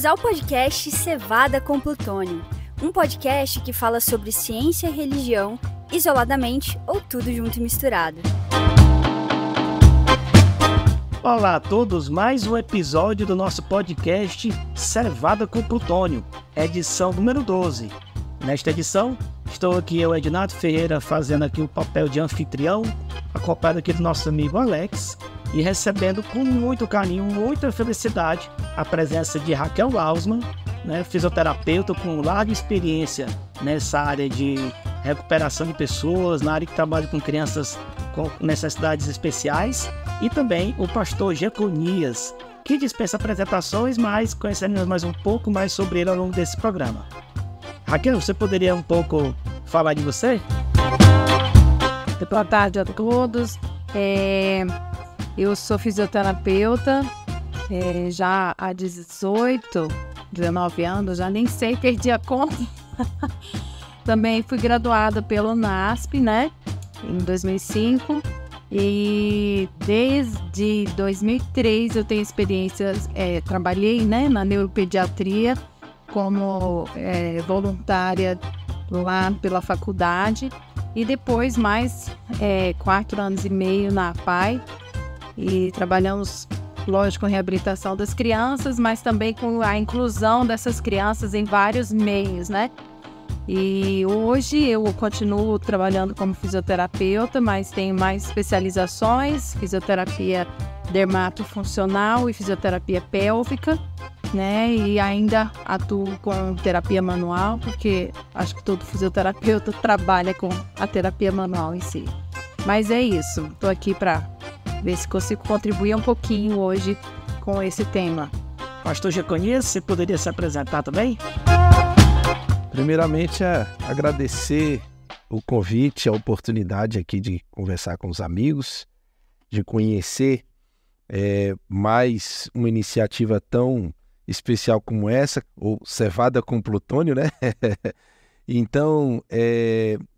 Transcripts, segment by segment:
ao podcast Cevada com Plutônio, um podcast que fala sobre ciência e religião, isoladamente ou tudo junto e misturado. Olá a todos, mais um episódio do nosso podcast Cevada com Plutônio, edição número 12. Nesta edição, estou aqui eu, Ednato Ferreira, fazendo aqui o papel de anfitrião, acompanhado aqui do nosso amigo Alex, e recebendo com muito carinho, muita felicidade, a presença de Raquel Ausman, fisioterapeuta com larga experiência nessa área de recuperação de pessoas, na área que trabalha com crianças com necessidades especiais, e também o pastor Jeconias, que dispensa apresentações, mas conheceremos mais um pouco mais sobre ele ao longo desse programa. Raquel, você poderia um pouco falar de você? Boa tarde a todos. Eu sou fisioterapeuta já há 19 anos, já nem sei, perdi a conta. Também fui graduada pelo NASP, em 2005. E desde 2003 eu tenho experiências, trabalhei na neuropediatria como voluntária lá pela faculdade e depois mais 4 anos e meio na APAE e trabalhamos, lógico, com reabilitação das crianças, mas também com a inclusão dessas crianças em vários meios, E hoje eu continuo trabalhando como fisioterapeuta, mas tenho mais especializações, fisioterapia dermatofuncional e fisioterapia pélvica, E ainda atuo com terapia manual, porque acho que todo fisioterapeuta trabalha com a terapia manual em si. Mas é isso, estou aqui para ver se consigo contribuir um pouquinho hoje com esse tema. Pastor Jeconias, você poderia se apresentar também? Primeiramente, agradecer o convite, a oportunidade aqui de conversar com os amigos, de conhecer mais uma iniciativa tão especial como essa, ou Cevada com Plutônio, Então,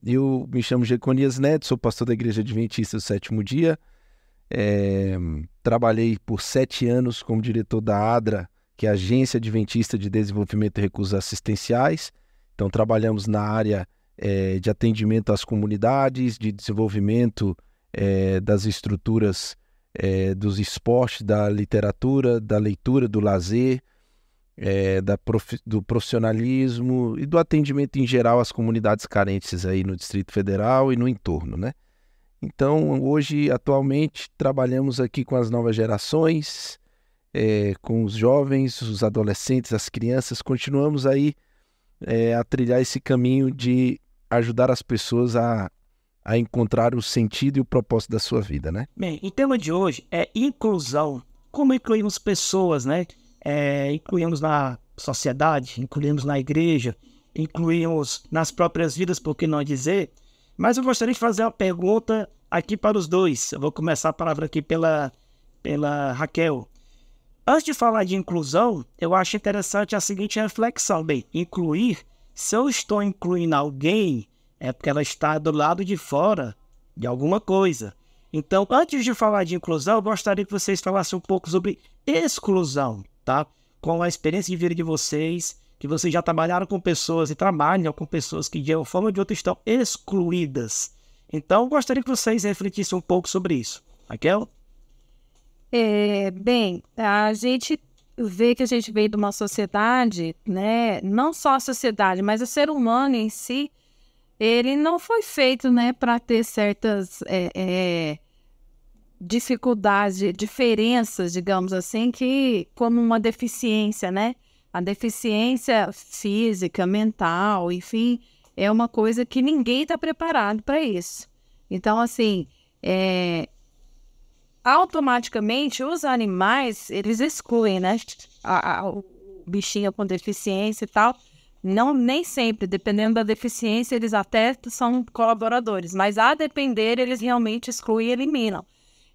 eu me chamo Jeconias Neto, sou pastor da Igreja Adventista do Sétimo Dia, trabalhei por 7 anos como diretor da ADRA, que é a Agência Adventista de Desenvolvimento e Recursos Assistenciais. Então, trabalhamos na área de atendimento às comunidades, de desenvolvimento das estruturas dos esportes, da literatura, da leitura, do lazer, do profissionalismo e do atendimento em geral às comunidades carentes aí no Distrito Federal e no entorno, Então, hoje, atualmente, trabalhamos aqui com as novas gerações, com os jovens, os adolescentes, as crianças. Continuamos aí a trilhar esse caminho de ajudar as pessoas a encontrar o sentido e o propósito da sua vida, Bem, o tema de hoje é inclusão. Como incluímos pessoas, incluímos na sociedade, incluímos na igreja, incluímos nas próprias vidas, por que não dizer? Mas eu gostaria de fazer uma pergunta aqui para os dois. Eu vou começar a palavra aqui pela Raquel. Antes de falar de inclusão, eu acho interessante a seguinte reflexão. Bem, incluir, se eu estou incluindo alguém, é porque ela está do lado de fora de alguma coisa. Então, antes de falar de inclusão, eu gostaria que vocês falassem um pouco sobre exclusão, com a experiência de vida de vocês, que vocês já trabalharam com pessoas e trabalham com pessoas que de uma forma ou de outra estão excluídas. Então, eu gostaria que vocês refletissem um pouco sobre isso. Raquel? Bem, a gente vê que a gente veio de uma sociedade, não só a sociedade, mas o ser humano em si, ele não foi feito, para ter certas dificuldades, diferenças, digamos assim, que como uma deficiência, A deficiência física, mental, enfim, é uma coisa que ninguém está preparado para isso. Então, assim, automaticamente os animais, eles excluem, o bichinho com deficiência e tal. Não, nem sempre, dependendo da deficiência, eles até são colaboradores, mas a depender, eles realmente excluem e eliminam.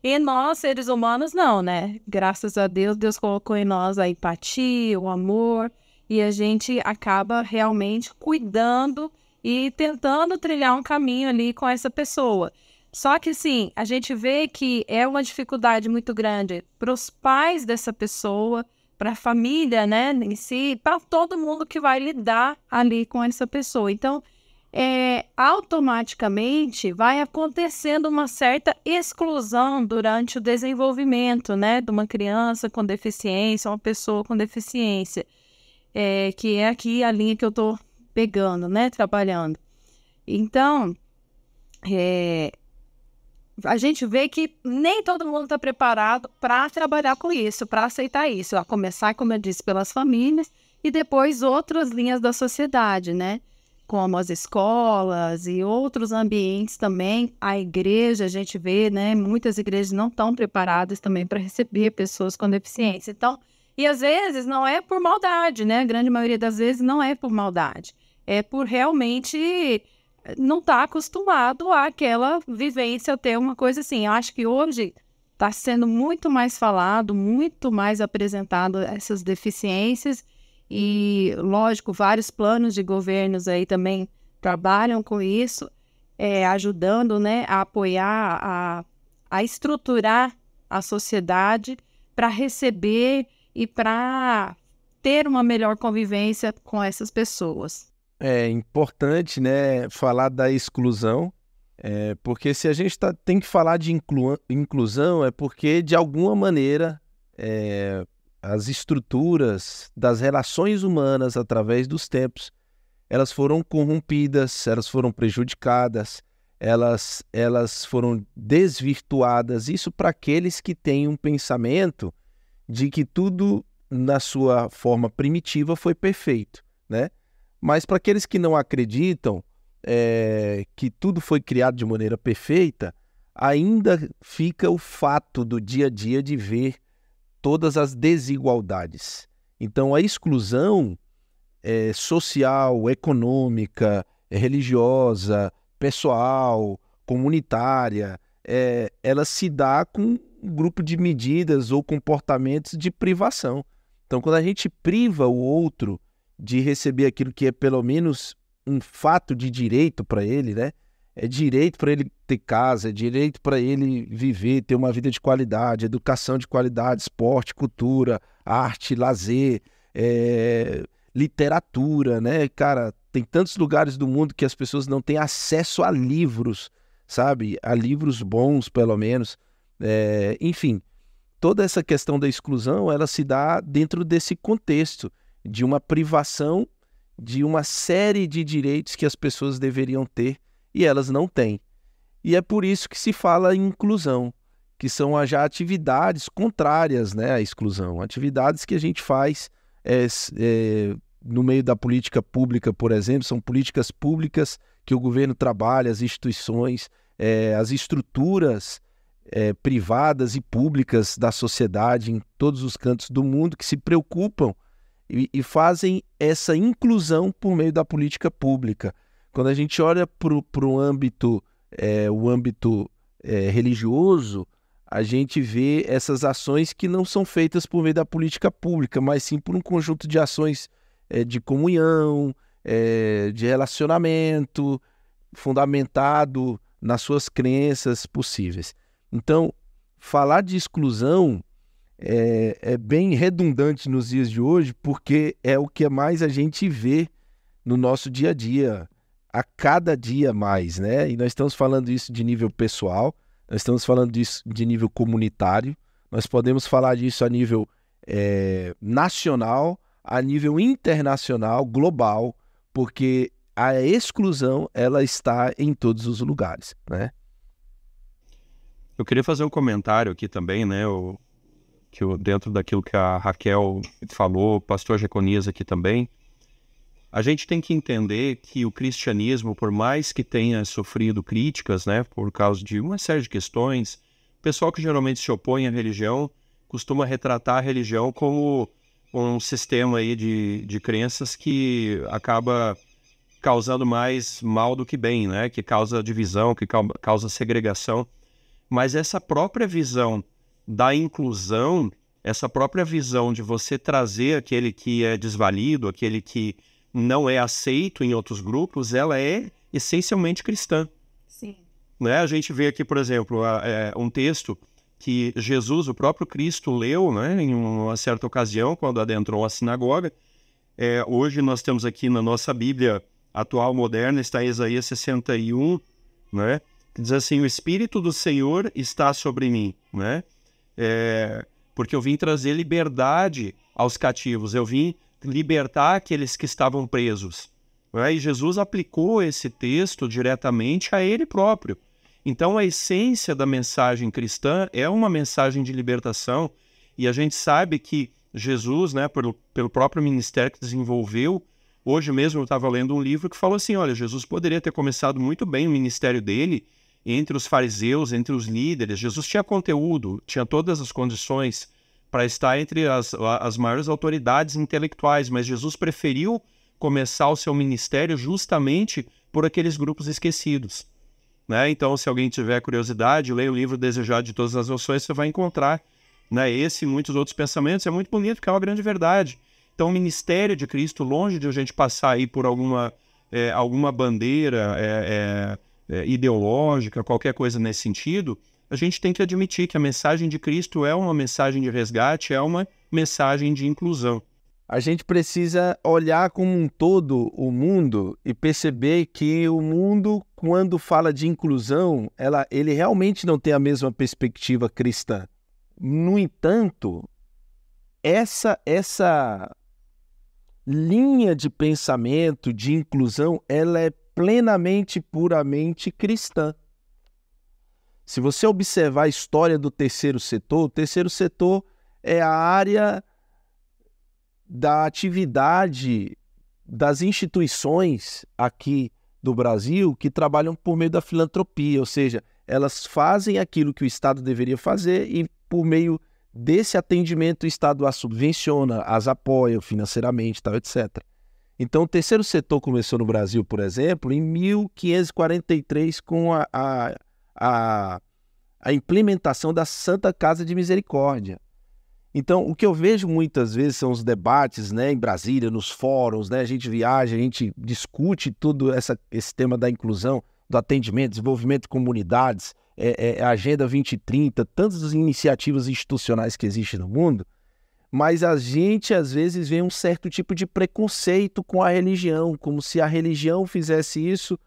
E nós, seres humanos, não, Graças a Deus, Deus colocou em nós a empatia, o amor, e a gente acaba realmente cuidando e tentando trilhar um caminho ali com essa pessoa. Só que, assim, a gente vê que é uma dificuldade muito grande para os pais dessa pessoa, a família, né, em si, para todo mundo que vai lidar ali com essa pessoa. Então, automaticamente vai acontecendo uma certa exclusão durante o desenvolvimento, né, de uma criança com deficiência, uma pessoa com deficiência, que é aqui a linha que eu estou pegando, né, trabalhando. Então, a gente vê que nem todo mundo está preparado para trabalhar com isso, para aceitar isso, a começar, como eu disse, pelas famílias e depois outras linhas da sociedade, né? Como as escolas e outros ambientes também, a igreja, a gente vê, né? Muitas igrejas não estão preparadas também para receber pessoas com deficiência. Então, e às vezes não é por maldade, né? A grande maioria das vezes não é por maldade, é por realmente não estar acostumado àquela vivência, ter uma coisa assim. Eu acho que hoje está sendo muito mais falado, muito mais apresentado essas deficiências e, lógico, vários planos de governos aí também trabalham com isso, ajudando, né, a apoiar, a estruturar a sociedade para receber e para ter uma melhor convivência com essas pessoas. É importante, né, falar da exclusão, porque se a gente tem que falar de inclusão, é porque, de alguma maneira, as estruturas das relações humanas, através dos tempos, elas foram corrompidas, elas foram prejudicadas, elas foram desvirtuadas. Isso para aqueles que têm um pensamento de que tudo, na sua forma primitiva, foi perfeito, né? Mas para aqueles que não acreditam que tudo foi criado de maneira perfeita, ainda fica o fato do dia a dia de ver todas as desigualdades. Então, a exclusão social, econômica, religiosa, pessoal, comunitária, ela se dá com um grupo de medidas ou comportamentos de privação. Então, quando a gente priva o outro de receber aquilo que é pelo menos um fato de direito para ele, né? É direito para ele ter casa, é direito para ele viver, ter uma vida de qualidade, educação de qualidade, esporte, cultura, arte, lazer, literatura, né? Cara, tem tantos lugares do mundo que as pessoas não têm acesso a livros, sabe? A livros bons, pelo menos. Enfim, toda essa questão da exclusão, ela se dá dentro desse contexto de uma privação de uma série de direitos que as pessoas deveriam ter e elas não têm. E é por isso que se fala em inclusão, que são já atividades contrárias, né, à exclusão, atividades que a gente faz no meio da política pública, por exemplo, são políticas públicas que o governo trabalha, as instituições, as estruturas privadas e públicas da sociedade em todos os cantos do mundo que se preocupam e fazem essa inclusão por meio da política pública. Quando a gente olha para o âmbito religioso, a gente vê essas ações que não são feitas por meio da política pública, mas sim por um conjunto de ações de comunhão, de relacionamento, fundamentado nas suas crenças possíveis. Então, falar de exclusão é bem redundante nos dias de hoje, porque é o que mais a gente vê no nosso dia a dia, a cada dia mais, né? E nós estamos falando isso de nível pessoal, nós estamos falando disso de nível comunitário, nós podemos falar disso a nível nacional, a nível internacional, global, porque a exclusão, ela está em todos os lugares, né? Eu queria fazer um comentário aqui também, né? Dentro daquilo que a Raquel falou, o pastor Jeconias aqui também, a gente tem que entender que o cristianismo, por mais que tenha sofrido críticas, né, por causa de uma série de questões, o pessoal que geralmente se opõe à religião costuma retratar a religião como um sistema aí de crenças que acaba causando mais mal do que bem, né, que causa divisão, que causa segregação. Mas essa própria visão da inclusão, essa própria visão de você trazer aquele que é desvalido, aquele que não é aceito em outros grupos, ela é essencialmente cristã. Sim. Né? A gente vê aqui, por exemplo, um texto que Jesus, o próprio Cristo, leu, né, em uma certa ocasião, quando adentrou a sinagoga. Hoje nós temos aqui na nossa Bíblia atual, moderna, está em Isaías 61, né, que diz assim: o Espírito do Senhor está sobre mim, né, porque eu vim trazer liberdade aos cativos, eu vim libertar aqueles que estavam presos. E Jesus aplicou esse texto diretamente a ele próprio. Então, a essência da mensagem cristã é uma mensagem de libertação, e a gente sabe que Jesus, né, pelo próprio ministério que desenvolveu, hoje mesmo eu estava lendo um livro que falou assim, olha, Jesus poderia ter começado muito bem o ministério dele entre os fariseus, entre os líderes. Jesus tinha conteúdo, tinha todas as condições para estar entre as maiores autoridades intelectuais, mas Jesus preferiu começar o seu ministério justamente por aqueles grupos esquecidos, né? Então, se alguém tiver curiosidade, leia o livro Desejado de Todas as Nações, você vai encontrar, né, esse e muitos outros pensamentos. É muito bonito, porque é uma grande verdade. Então, o ministério de Cristo, longe de a gente passar aí por alguma bandeira ideológica, qualquer coisa nesse sentido, a gente tem que admitir que a mensagem de Cristo é uma mensagem de resgate, é uma mensagem de inclusão. A gente precisa olhar como um todo o mundo e perceber que o mundo, quando fala de inclusão, ele realmente não tem a mesma perspectiva cristã. No entanto, essa linha de pensamento de inclusão, ela é plenamente, puramente cristã. Se você observar a história do terceiro setor, o terceiro setor é a área da atividade das instituições aqui do Brasil que trabalham por meio da filantropia, ou seja, elas fazem aquilo que o Estado deveria fazer e por meio desse atendimento o Estado as subvenciona, as apoia financeiramente, tal, etc. Então o terceiro setor começou no Brasil, por exemplo, em 1543 com a implementação da Santa Casa de Misericórdia. Então, o que eu vejo muitas vezes são os debates, né, em Brasília, nos fóruns, né, a gente viaja, a gente discute tudo esse tema da inclusão, do atendimento, desenvolvimento de comunidades, a Agenda 2030, tantas iniciativas institucionais que existem no mundo, mas a gente, às vezes, vê um certo tipo de preconceito com a religião, como se a religião fizesse isso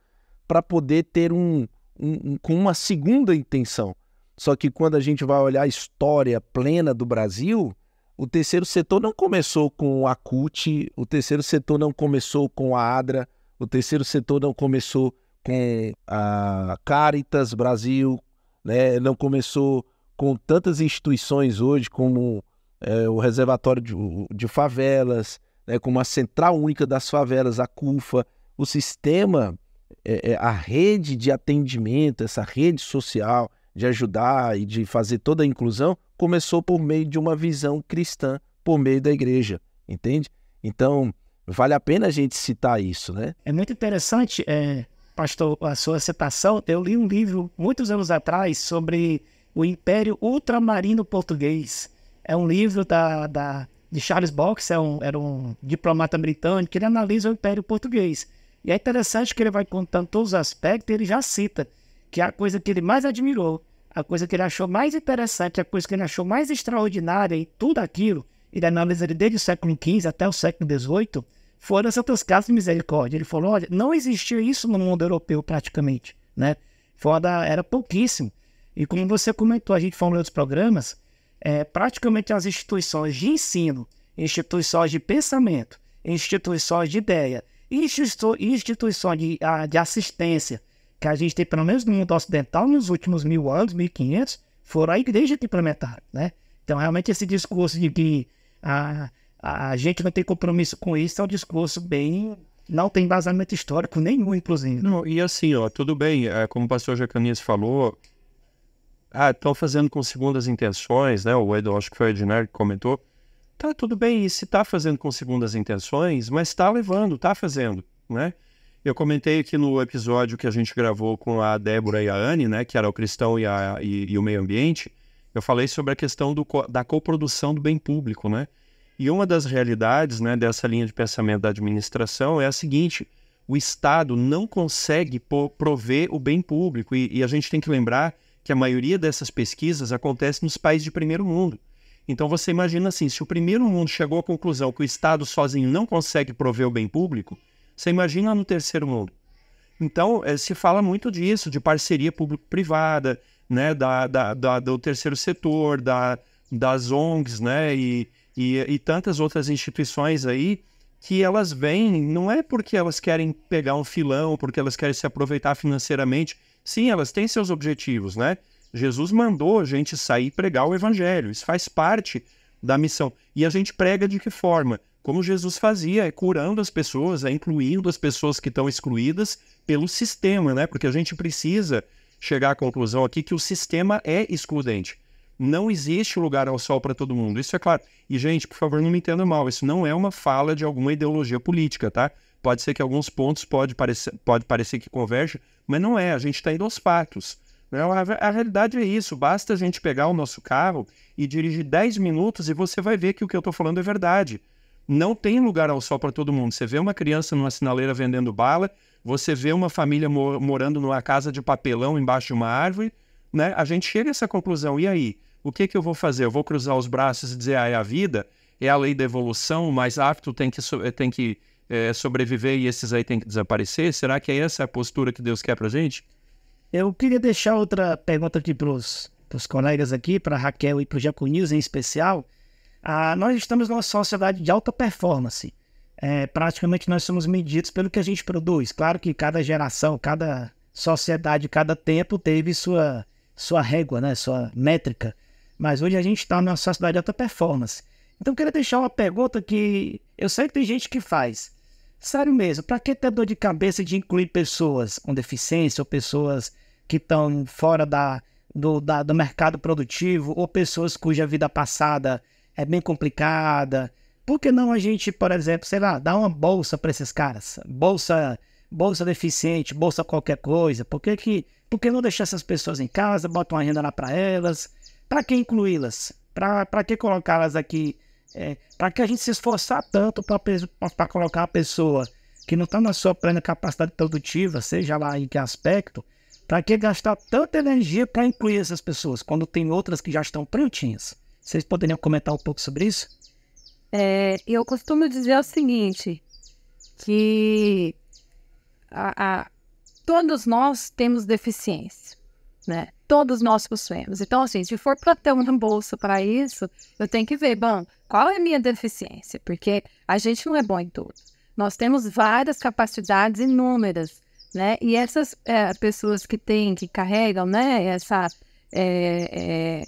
para poder ter com uma segunda intenção. Só que quando a gente vai olhar a história plena do Brasil, o terceiro setor não começou com a CUT, o terceiro setor não começou com a ADRA, o terceiro setor não começou com a Caritas Brasil, né? Não começou com tantas instituições hoje como o Reservatório de Favelas, né? Como a Central Única das Favelas, a CUFA. O sistema, a rede de atendimento, essa rede social, de ajudar e de fazer toda a inclusão, começou por meio de uma visão cristã, por meio da igreja, entende? Então, vale a pena a gente citar isso, né? É muito interessante, pastor, a sua citação. Eu li um livro, muitos anos atrás, sobre o Império Ultramarino Português. É um livro de Charles Box, era um diplomata britânico, que ele analisa o Império Português. E é interessante que ele vai contando todos os aspectos, e ele já cita que a coisa que ele mais admirou, a coisa que ele achou mais interessante, a coisa que ele achou mais extraordinária em tudo aquilo, ele analisa desde o século XV até o século XVIII, foram as Santas Casas de Misericórdia. Ele falou, olha, não existia isso no mundo europeu praticamente, né? Era pouquíssimo. E como você comentou, a gente falou em outros programas, praticamente as instituições de ensino, instituições de pensamento, instituições de ideia, instituições de assistência, que a gente tem, pelo menos no mundo ocidental, nos últimos 1000 anos, 1500, foram a igreja que implementaram, né? Então, realmente, esse discurso de que a gente não tem compromisso com isso é um discurso não tem embasamento histórico nenhum, inclusive. Não, e assim, tudo bem, como o pastor Jeconias falou, estão fazendo com segundas intenções, né? Acho que foi o Ednar que comentou. Tá, tudo bem, e se está fazendo com segundas intenções, mas está levando, está fazendo, né? Eu comentei aqui no episódio que a gente gravou com a Débora e a Anne, né, que era o cristão e o meio ambiente, eu falei sobre a questão da coprodução do bem público, né? E uma das realidades, né, dessa linha de pensamento da administração é a seguinte: o Estado não consegue prover o bem público, e a gente tem que lembrar que a maioria dessas pesquisas acontece nos países de primeiro mundo. Então você imagina assim, se o primeiro mundo chegou à conclusão que o Estado sozinho não consegue prover o bem público, você imagina no terceiro mundo. Então se fala muito disso, de parceria público-privada, né, do terceiro setor, das ONGs, né, e tantas outras instituições aí, que elas vêm, não é porque elas querem pegar um filão, porque elas querem se aproveitar financeiramente. Sim, elas têm seus objetivos, né? Jesus mandou a gente sair e pregar o evangelho, isso faz parte da missão. E a gente prega de que forma? Como Jesus fazia, curando as pessoas, incluindo as pessoas que estão excluídas pelo sistema, né? Porque a gente precisa chegar à conclusão aqui que o sistema é excludente. Não existe lugar ao sol para todo mundo, isso é claro. E, gente, por favor, não me entendam mal, isso não é uma fala de alguma ideologia política, tá? Pode ser que alguns pontos pode parecer que convergem, mas não é, a gente está indo aos fatos. Né? A realidade é isso, basta a gente pegar o nosso carro e dirigir 10 minutos e você vai ver que o que eu estou falando é verdade. Não tem lugar ao sol para todo mundo. Você vê uma criança numa sinaleira vendendo bala, você vê uma família morando numa casa de papelão embaixo de uma árvore, né? A gente chega a essa conclusão, e aí? O que eu vou fazer? Eu vou cruzar os braços e dizer, é a vida? É a lei da evolução? O mais apto tem que sobreviver e esses aí tem que desaparecer? Será que é essa a postura que Deus quer pra gente? Eu queria deixar outra pergunta aqui para os colegas aqui, para a Raquel e para o Jaconias em especial. Nós estamos numa sociedade de alta performance. Praticamente nós somos medidos pelo que a gente produz. Claro que cada geração, cada sociedade, cada tempo teve sua régua, né? Sua métrica. Mas hoje a gente está numa sociedade de alta performance. Então eu queria deixar uma pergunta que eu sei que tem gente que faz. Sério mesmo, para que ter dor de cabeça de incluir pessoas com deficiência ou pessoas que estão fora do mercado produtivo ou pessoas cuja vida passada é bem complicada? Por que não a gente, por exemplo, sei lá, dar uma bolsa para esses caras? Bolsa deficiente, bolsa qualquer coisa. Por que não deixar essas pessoas em casa, botar uma renda lá para elas? Para que incluí-las? Para que colocá-las aqui? Para que a gente se esforçar tanto para colocar uma pessoa que não está na sua plena capacidade produtiva, seja lá em que aspecto, para que gastar tanta energia para incluir essas pessoas, quando tem outras que já estão prontinhas? Vocês poderiam comentar um pouco sobre isso? Eu costumo dizer o seguinte, que todos nós temos deficiência, né? Todos nós possuímos. Então, assim, se for para ter uma bolsa para isso, eu tenho que ver, bom, qual é a minha deficiência? Porque a gente não é bom em tudo. Nós temos várias capacidades inúmeras, né? E essas pessoas que carregam, né,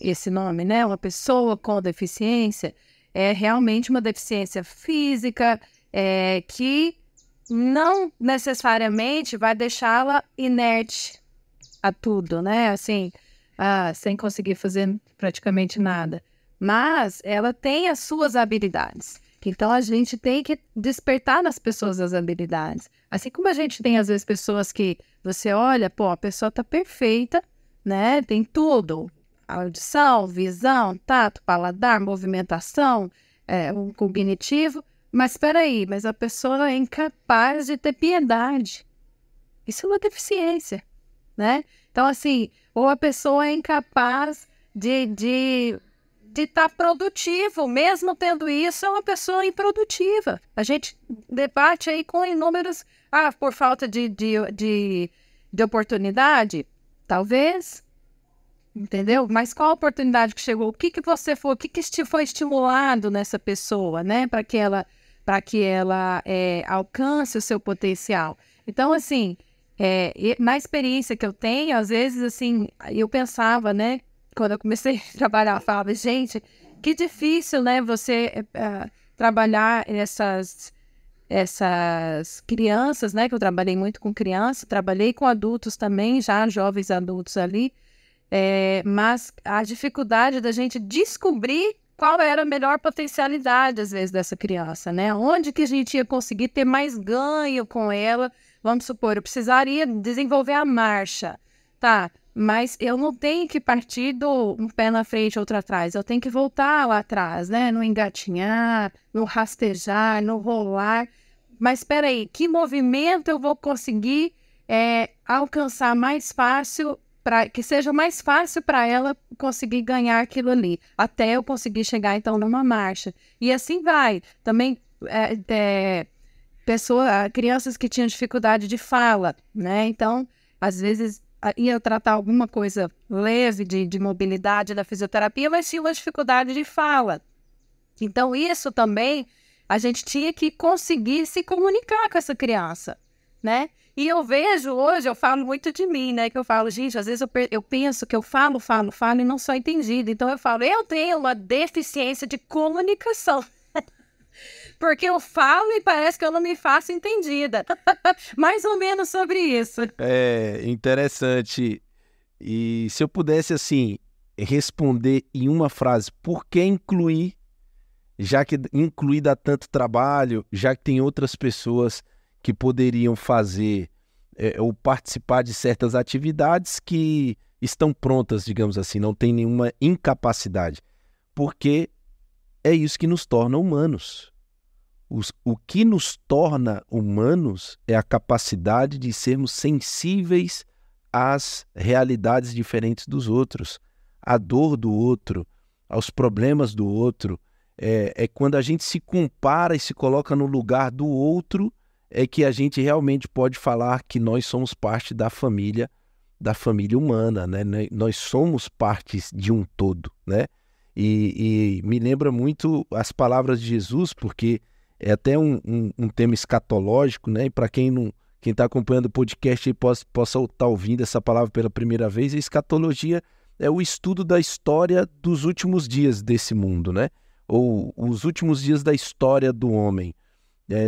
esse nome, né, uma pessoa com deficiência, é realmente uma deficiência física que não necessariamente vai deixá-la inerte a tudo, né? Assim, sem conseguir fazer praticamente nada. Mas ela tem as suas habilidades. Então, a gente tem que despertar nas pessoas as habilidades. Assim como a gente tem, às vezes, pessoas que você olha, pô, a pessoa tá perfeita, né? Tem tudo. Audição, visão, tato, paladar, movimentação, o cognitivo. Mas espera aí, mas a pessoa é incapaz de ter piedade. Isso é uma deficiência, né? Então, assim, ou a pessoa é incapaz de estar produtivo, mesmo tendo isso, é uma pessoa improdutiva. A gente debate aí com inúmeros... por falta de oportunidade? Talvez, entendeu? Mas qual a oportunidade que chegou? O que foi estimulado nessa pessoa, né? Para que ela alcance o seu potencial. Então, assim, na experiência que eu tenho, às vezes, assim, eu pensava, né? Quando eu comecei a trabalhar, eu falava, gente, que difícil, né? Você trabalhar essas crianças, né? Que eu trabalhei muito com crianças, trabalhei com adultos também, já jovens adultos ali. Mas a dificuldade da gente descobrir qual era a melhor potencialidade, às vezes, dessa criança, né? Onde que a gente ia conseguir ter mais ganho com ela? Vamos supor, eu precisaria desenvolver a marcha, tá? Mas eu não tenho que partir do um pé na frente, outro atrás. Eu tenho que voltar lá atrás, né? No engatinhar, no rastejar, no rolar. Mas espera aí, que movimento eu vou conseguir alcançar mais fácil que seja mais fácil para ela conseguir ganhar aquilo ali, até eu conseguir chegar então numa marcha. E assim vai. Também crianças que tinham dificuldade de fala, né? Então, às vezes ia tratar alguma coisa leve de mobilidade da fisioterapia, mas tinha uma dificuldade de fala. Então, isso também, a gente tinha que conseguir se comunicar com essa criança, né? E eu vejo hoje, eu falo muito de mim, né? Que eu falo, gente, às vezes eu penso que eu falo e não sou entendida. Então eu falo, eu tenho uma deficiência de comunicação. Porque eu falo e parece que eu não me faço entendida. Mais ou menos sobre isso. É interessante. E se eu pudesse, assim, responder em uma frase, por que incluir, já que incluir dá tanto trabalho, já que tem outras pessoas que poderiam fazer ou participar de certas atividades que estão prontas, digamos assim, não tem nenhuma incapacidade, porque é isso que nos torna humanos. O que nos torna humanos é a capacidade de sermos sensíveis às realidades diferentes dos outros, à dor do outro, aos problemas do outro. É quando a gente se compara e se coloca no lugar do outro, é que a gente realmente pode falar que nós somos parte da família humana, né? Nós somos partes de um todo, né? E me lembra muito as palavras de Jesus, porque é até um tema escatológico, né? E para quem está acompanhando o podcast e possa estar ouvindo essa palavra pela primeira vez, a escatologia é o estudo da história dos últimos dias desse mundo, né? Ou os últimos dias da história do homem.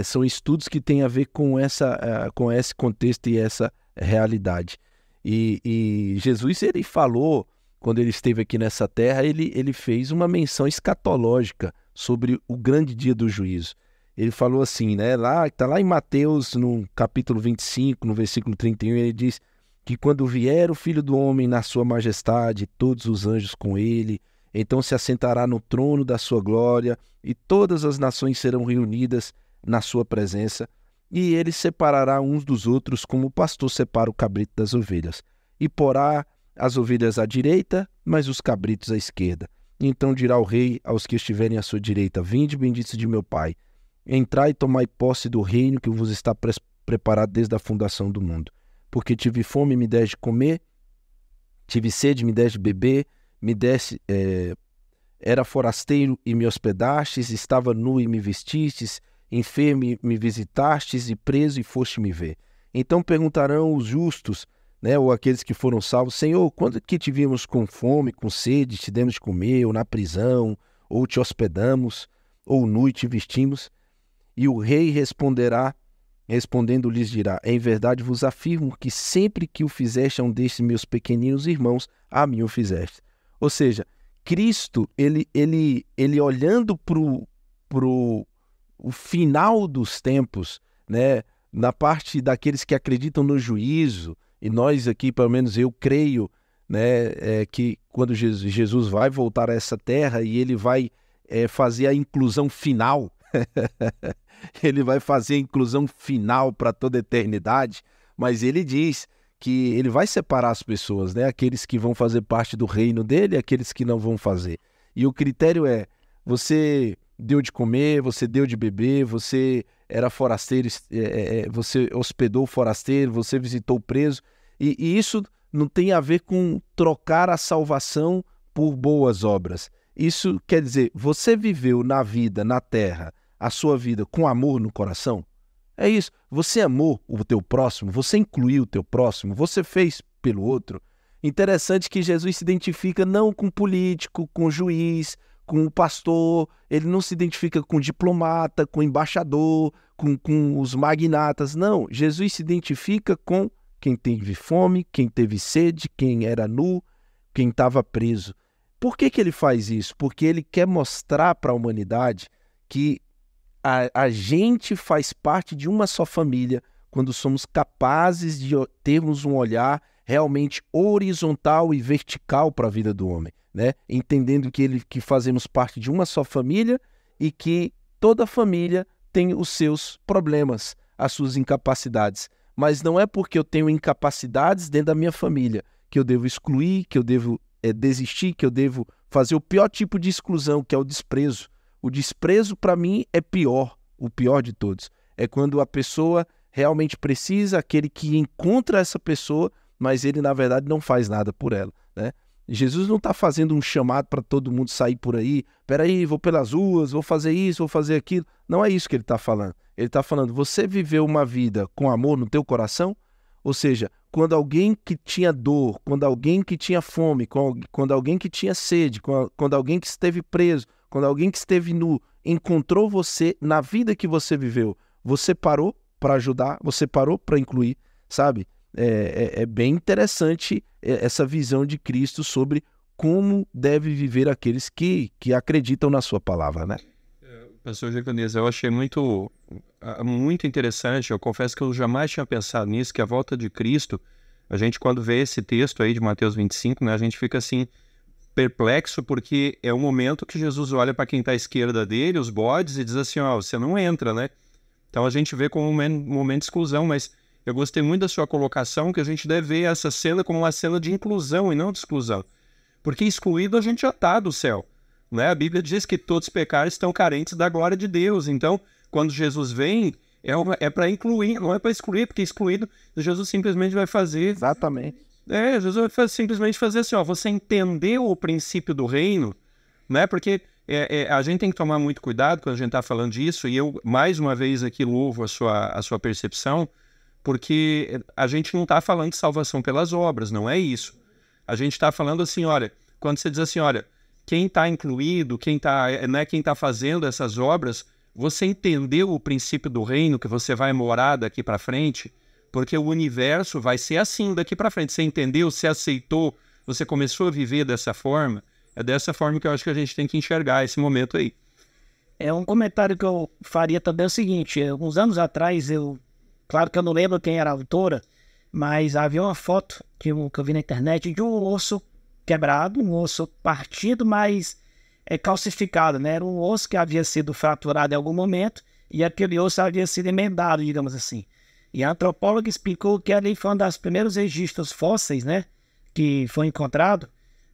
São estudos que têm a ver com esse contexto e essa realidade. E Jesus, ele falou, quando ele esteve aqui nessa terra, ele fez uma menção escatológica sobre o grande dia do juízo. Ele falou assim, né? Está lá em Mateus, no capítulo 25, no versículo 31, ele diz que quando vier o Filho do Homem na sua majestade, todos os anjos com ele, então se assentará no trono da sua glória, e todas as nações serão reunidas na sua presença, e ele separará uns dos outros como o pastor separa o cabrito das ovelhas, e porá as ovelhas à direita, mas os cabritos à esquerda. Então dirá o rei aos que estiverem à sua direita: vinde, benditos de meu Pai, entrai e tomai posse do reino que vos está preparado desde a fundação do mundo. Porque tive fome e me deste de comer, tive sede e me deste de beber, era forasteiro e me hospedastes, estava nu e me vestistes, enfermo e me visitastes, e preso e foste me ver. Então perguntarão os justos, né, ou aqueles que foram salvos: Senhor, quando que te vimos com fome, com sede, te demos de comer, ou na prisão, ou te hospedamos, ou nu e te vestimos? E o rei respondendo lhes dirá: em verdade vos afirmo que sempre que o fizeste a um destes meus pequeninos irmãos, a mim o fizeste. Ou seja, Cristo, ele olhando para o final dos tempos, né, na parte daqueles que acreditam no juízo, e nós aqui, pelo menos eu creio, né, que quando Jesus vai voltar a essa terra e ele vai fazer a inclusão final, ele vai fazer a inclusão final para toda a eternidade, mas ele diz que ele vai separar as pessoas, né, aqueles que vão fazer parte do reino dele e aqueles que não vão fazer. E o critério é: você deu de comer, você deu de beber, você era forasteiro, você hospedou o forasteiro, você visitou o preso. E isso não tem a ver com trocar a salvação por boas obras. Isso quer dizer, você viveu na vida, na terra, a sua vida com amor no coração? É isso. Você amou o teu próximo, você incluiu o teu próximo, você fez pelo outro. Interessante que Jesus se identifica não com político, com juiz, com o pastor, ele não se identifica com diplomata, com embaixador, com os magnatas. Não, Jesus se identifica com quem teve fome, quem teve sede, quem era nu, quem estava preso. Por que ele faz isso? Porque ele quer mostrar para a humanidade que a gente faz parte de uma só família quando somos capazes de termos um olhar realmente horizontal e vertical para a vida do homem, né? Entendendo que fazemos parte de uma só família e que toda família tem os seus problemas, as suas incapacidades. Mas não é porque eu tenho incapacidades dentro da minha família que eu devo excluir, que eu devo desistir, que eu devo fazer o pior tipo de exclusão, que é o desprezo. O desprezo, para mim, é pior, o pior de todos. É quando a pessoa realmente precisa, aquele que encontra essa pessoa, mas ele, na verdade, não faz nada por ela, né? Jesus não está fazendo um chamado para todo mundo sair por aí, peraí, vou pelas ruas, vou fazer isso, vou fazer aquilo. Não é isso que ele está falando. Ele está falando, você viveu uma vida com amor no teu coração? Ou seja, quando alguém que tinha dor, quando alguém que tinha fome, quando alguém que tinha sede, quando alguém que esteve preso, quando alguém que esteve nu, encontrou você na vida que você viveu, você parou para ajudar, você parou para incluir, sabe? É bem interessante essa visão de Cristo sobre como deve viver aqueles que acreditam na sua palavra, né? Pastor Jeconias, eu achei muito interessante. Eu confesso que eu jamais tinha pensado nisso, que a volta de Cristo, a gente quando vê esse texto aí de Mateus 25, né, a gente fica assim perplexo, porque é o momento que Jesus olha para quem está à esquerda dele, os bodes, e diz assim, ó, você não entra, né? Então a gente vê como um momento de exclusão, mas eu gostei muito da sua colocação, que a gente deve ver essa cena como uma cena de inclusão e não de exclusão. Porque excluído a gente já está do céu, né? A Bíblia diz que todos os pecados estão carentes da glória de Deus. Então, quando Jesus vem, é para incluir, não é para excluir, porque excluído, Jesus simplesmente vai fazer... Exatamente. Jesus vai simplesmente fazer assim, ó, você entendeu o princípio do reino, né? Porque a gente tem que tomar muito cuidado quando a gente está falando disso, e eu, mais uma vez, aqui louvo a sua percepção, porque a gente não está falando de salvação pelas obras, não é isso. A gente está falando assim, olha, quando você diz assim, olha, quem está incluído, quem está fazendo essas obras, você entendeu o princípio do reino que você vai morar daqui para frente? Porque o universo vai ser assim daqui para frente. Você entendeu, você aceitou, você começou a viver dessa forma. É dessa forma que eu acho que a gente tem que enxergar esse momento aí. Um comentário que eu faria também é o seguinte, uns anos atrás, claro que eu não lembro quem era a autora, mas havia uma foto que eu vi na internet de um osso quebrado, um osso partido, mas calcificado, né? Era um osso que havia sido fraturado em algum momento e aquele osso havia sido emendado, digamos assim. E a antropóloga explicou que ali foi um dos primeiros registros fósseis, né? Que foi encontrado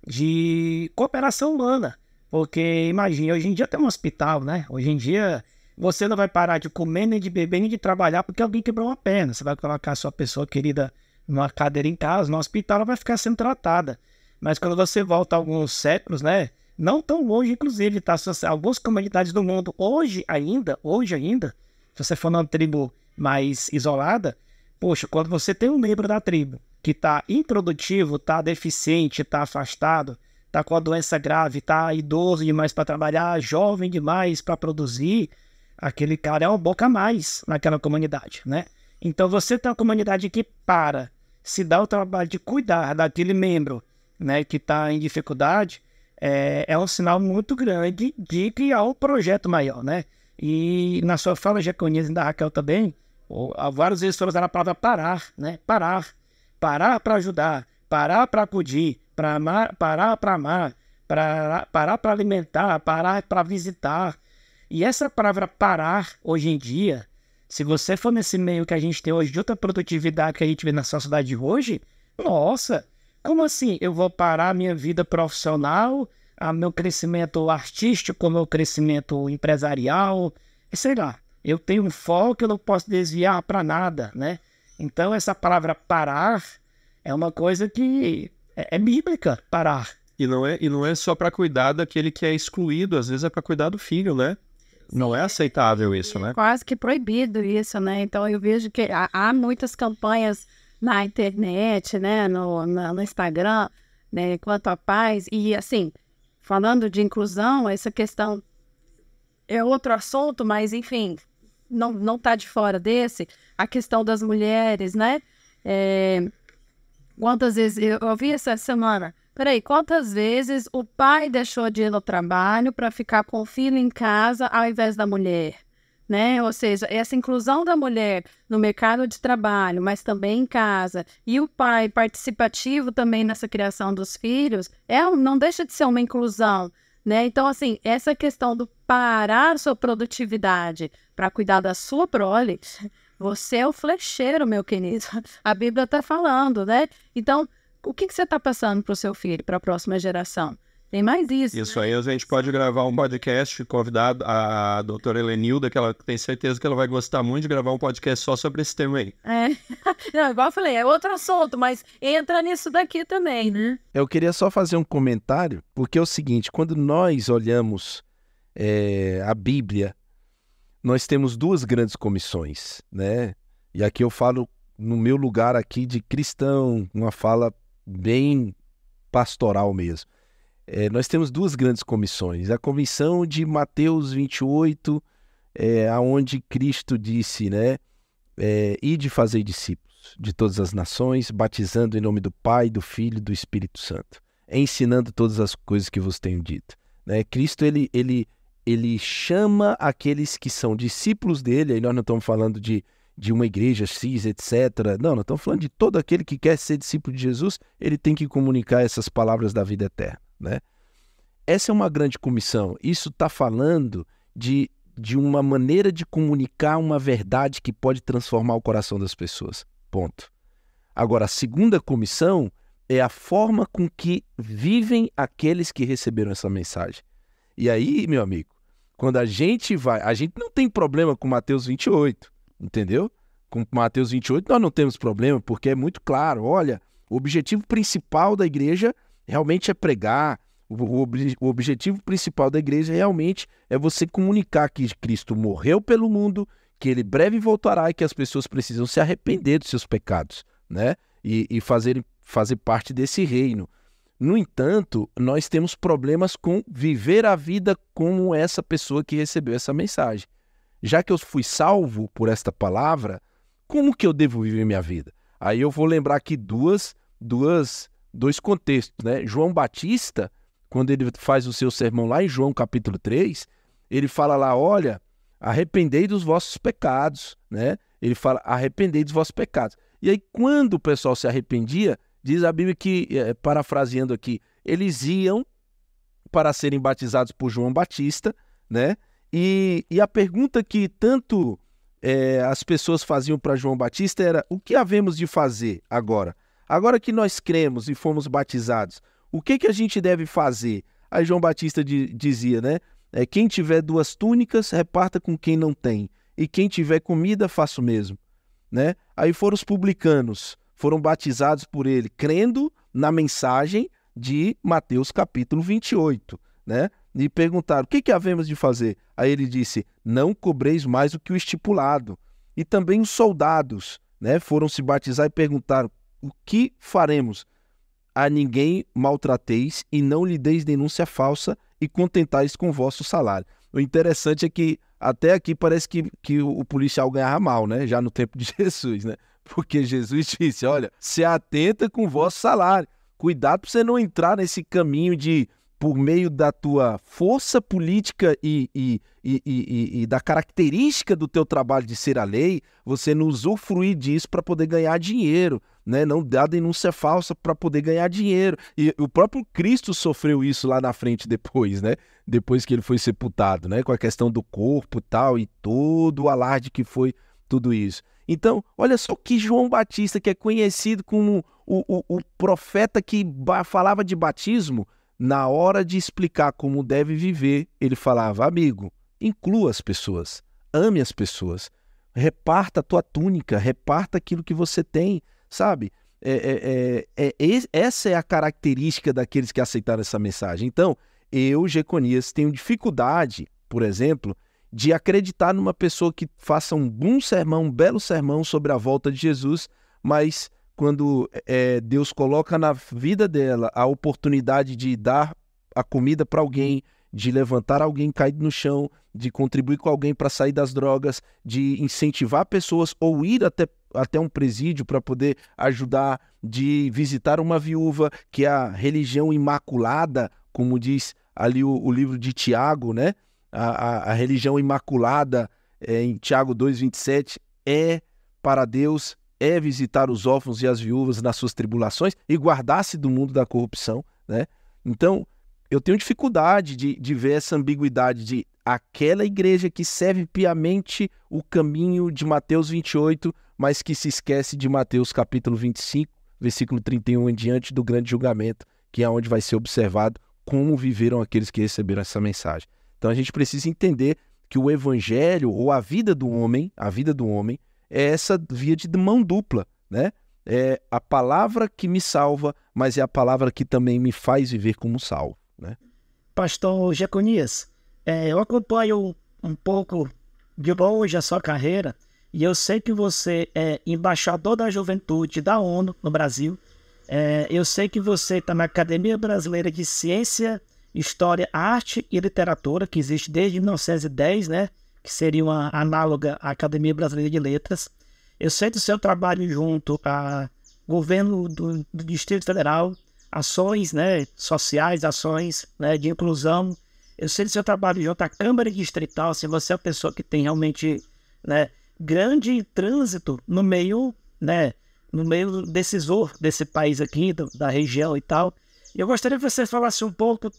de cooperação humana. Porque, imagine, hoje em dia tem um hospital, né? Hoje em dia você não vai parar de comer, nem de beber, nem de trabalhar porque alguém quebrou uma perna. Você vai colocar a sua pessoa querida numa cadeira em casa, no hospital, ela vai ficar sendo tratada. Mas quando você volta alguns séculos, né? Não tão longe, inclusive, tá? Algumas comunidades do mundo, hoje ainda, se você for numa tribo mais isolada, poxa, quando você tem um membro da tribo que está improdutivo, está deficiente, está afastado, está com a doença grave, está idoso demais para trabalhar, jovem demais para produzir, aquele cara é uma boca a mais naquela comunidade, né? Então você tem uma comunidade que se dá o trabalho de cuidar daquele membro, né, que está em dificuldade, é um sinal muito grande de criar um projeto maior, né? E na sua fala, Jeconias, e da Raquel também, várias vezes foram usar a palavra parar, né? Parar para ajudar, parar para acudir, parar para amar, parar para alimentar, parar para visitar. E essa palavra parar, hoje em dia, se você for nesse meio que a gente tem hoje de outra produtividade que a gente vê na sociedade de hoje, nossa, como assim? Eu vou parar a minha vida profissional, meu crescimento artístico, meu crescimento empresarial, sei lá. Eu tenho um foco que eu não posso desviar para nada, né? Então, essa palavra parar é uma coisa que é bíblica, parar. E não é só para cuidar daquele que é excluído, às vezes é para cuidar do filho, né? Não é aceitável isso, né? Quase que proibido isso, né? Então, eu vejo que há muitas campanhas na internet, né? No Instagram, né? Quanto à paz. E, assim, falando de inclusão, essa questão é outro assunto, mas, enfim, não está de fora desse. A questão das mulheres, né? Quantas vezes... Eu ouvi essa semana... Peraí, quantas vezes o pai deixou de ir no trabalho para ficar com o filho em casa ao invés da mulher, né? Ou seja, essa inclusão da mulher no mercado de trabalho, mas também em casa, e o pai participativo também nessa criação dos filhos, não deixa de ser uma inclusão, né? Então, assim, essa questão do parar sua produtividade para cuidar da sua prole, você é o flecheiro, meu querido. A Bíblia está falando, né? Então, o que você está passando para o seu filho, para a próxima geração? Tem mais isso. Isso aí a gente pode gravar um podcast, convidar a doutora Helenilda, que ela tem certeza que ela vai gostar muito de gravar um podcast só sobre esse tema aí. Não, igual eu falei, é outro assunto, mas entra nisso daqui também, né? Eu queria só fazer um comentário, porque é o seguinte, quando nós olhamos a Bíblia, nós temos duas grandes comissões, né? E aqui eu falo no meu lugar aqui de cristão, uma fala bem pastoral mesmo. Nós temos duas grandes comissões. A comissão de Mateus 28, onde Cristo disse, né? Ide fazer discípulos de todas as nações, batizando em nome do Pai, do Filho e do Espírito Santo, ensinando todas as coisas que vos tenho dito. Né? Cristo, ele chama aqueles que são discípulos dele, aí nós não estamos falando de uma igreja X, etc. Não, nós estamos falando de todo aquele que quer ser discípulo de Jesus, ele tem que comunicar essas palavras da vida eterna. Né? Essa é uma grande comissão. Isso está falando de uma maneira de comunicar uma verdade que pode transformar o coração das pessoas. Ponto. Agora, a segunda comissão é a forma com que vivem aqueles que receberam essa mensagem. E aí, meu amigo, quando a gente não tem problema com Mateus 28, entendeu? Com Mateus 28 nós não temos problema, porque é muito claro, olha, o objetivo principal da igreja realmente é pregar, o objetivo principal da igreja realmente é você comunicar que Cristo morreu pelo mundo, que ele breve voltará e que as pessoas precisam se arrepender dos seus pecados, né? E fazer parte desse reino. No entanto, nós temos problemas com viver a vida como essa pessoa que recebeu essa mensagem. Já que eu fui salvo por esta palavra, como que eu devo viver minha vida? Aí eu vou lembrar aqui dois contextos, né? João Batista, quando ele faz o seu sermão lá em João capítulo 3, ele fala lá, olha, arrependei dos vossos pecados, né? Ele fala, arrependei dos vossos pecados. E aí, quando o pessoal se arrependia, diz a Bíblia que, parafraseando aqui, eles iam para serem batizados por João Batista, né? E a pergunta que tanto as pessoas faziam para João Batista era, o que havemos de fazer agora? Agora que nós cremos e fomos batizados, o que a gente deve fazer? Aí João Batista dizia, né? Quem tiver 2 túnicas, reparta com quem não tem. E quem tiver comida, faça o mesmo. Né? Aí foram os publicanos, foram batizados por ele, crendo na mensagem de Mateus capítulo 28. Né? E perguntaram, o que havemos de fazer? Aí ele disse, não cobreis mais do que o estipulado. E também os soldados, né, foram se batizar e perguntaram, o que faremos? A ninguém maltrateis e não lhe deis denúncia falsa e contentais com o vosso salário. O interessante é que até aqui parece que o policial ganhava mal, né? Já no tempo de Jesus, né? Porque Jesus disse, olha, se atenta com o vosso salário. Cuidado para você não entrar nesse caminho de, por meio da tua força política e da característica do teu trabalho de ser a lei, você não usufruir disso para poder ganhar dinheiro, né? Não dar denúncia falsa para poder ganhar dinheiro. E o próprio Cristo sofreu isso lá na frente depois, né? Depois que ele foi sepultado, né? Com a questão do corpo e tal, e todo o alarde que foi tudo isso. Então, olha só que João Batista, que é conhecido como o profeta que falava de batismo, na hora de explicar como deve viver, ele falava, amigo, inclua as pessoas, ame as pessoas, reparta a tua túnica, reparta aquilo que você tem, sabe? Essa é a característica daqueles que aceitaram essa mensagem. Então, eu, Jeconias, tenho dificuldade, por exemplo, de acreditar numa pessoa que faça um bom sermão, um belo sermão sobre a volta de Jesus, mas quando Deus coloca na vida dela a oportunidade de dar a comida para alguém, de levantar alguém caído no chão, de contribuir com alguém para sair das drogas, de incentivar pessoas ou ir até um presídio para poder ajudar, de visitar uma viúva, que é a religião imaculada, como diz ali o livro de Tiago, né? A religião imaculada, em Tiago 2,27, é para Deus, é visitar os órfãos e as viúvas nas suas tribulações e guardar-se do mundo da corrupção, né? Então, eu tenho dificuldade de ver essa ambiguidade de aquela igreja que serve piamente o caminho de Mateus 28, mas que se esquece de Mateus capítulo 25, versículo 31 em diante do grande julgamento, que é onde vai ser observado como viveram aqueles que receberam essa mensagem. Então a gente precisa entender que o evangelho ou a vida do homem é essa via de mão dupla, né? É a palavra que me salva, mas é a palavra que também me faz viver como salvo, né? Pastor Jeconias, eu acompanho um pouco de longe a sua carreira e eu sei que você é embaixador da juventude da ONU no Brasil. Eu sei que você está na Academia Brasileira de Ciência, História, Arte e Literatura, que existe desde 1910, né? Que seria uma análoga à Academia Brasileira de Letras. Eu sei do seu trabalho junto ao governo do Distrito Federal, ações, né, sociais, ações, né, de inclusão. Eu sei do seu trabalho junto à Câmara Distrital, se você é uma pessoa que tem realmente, né, grande trânsito no meio, né, no meio decisor desse país aqui, da região e tal. E eu gostaria que você falasse um pouco,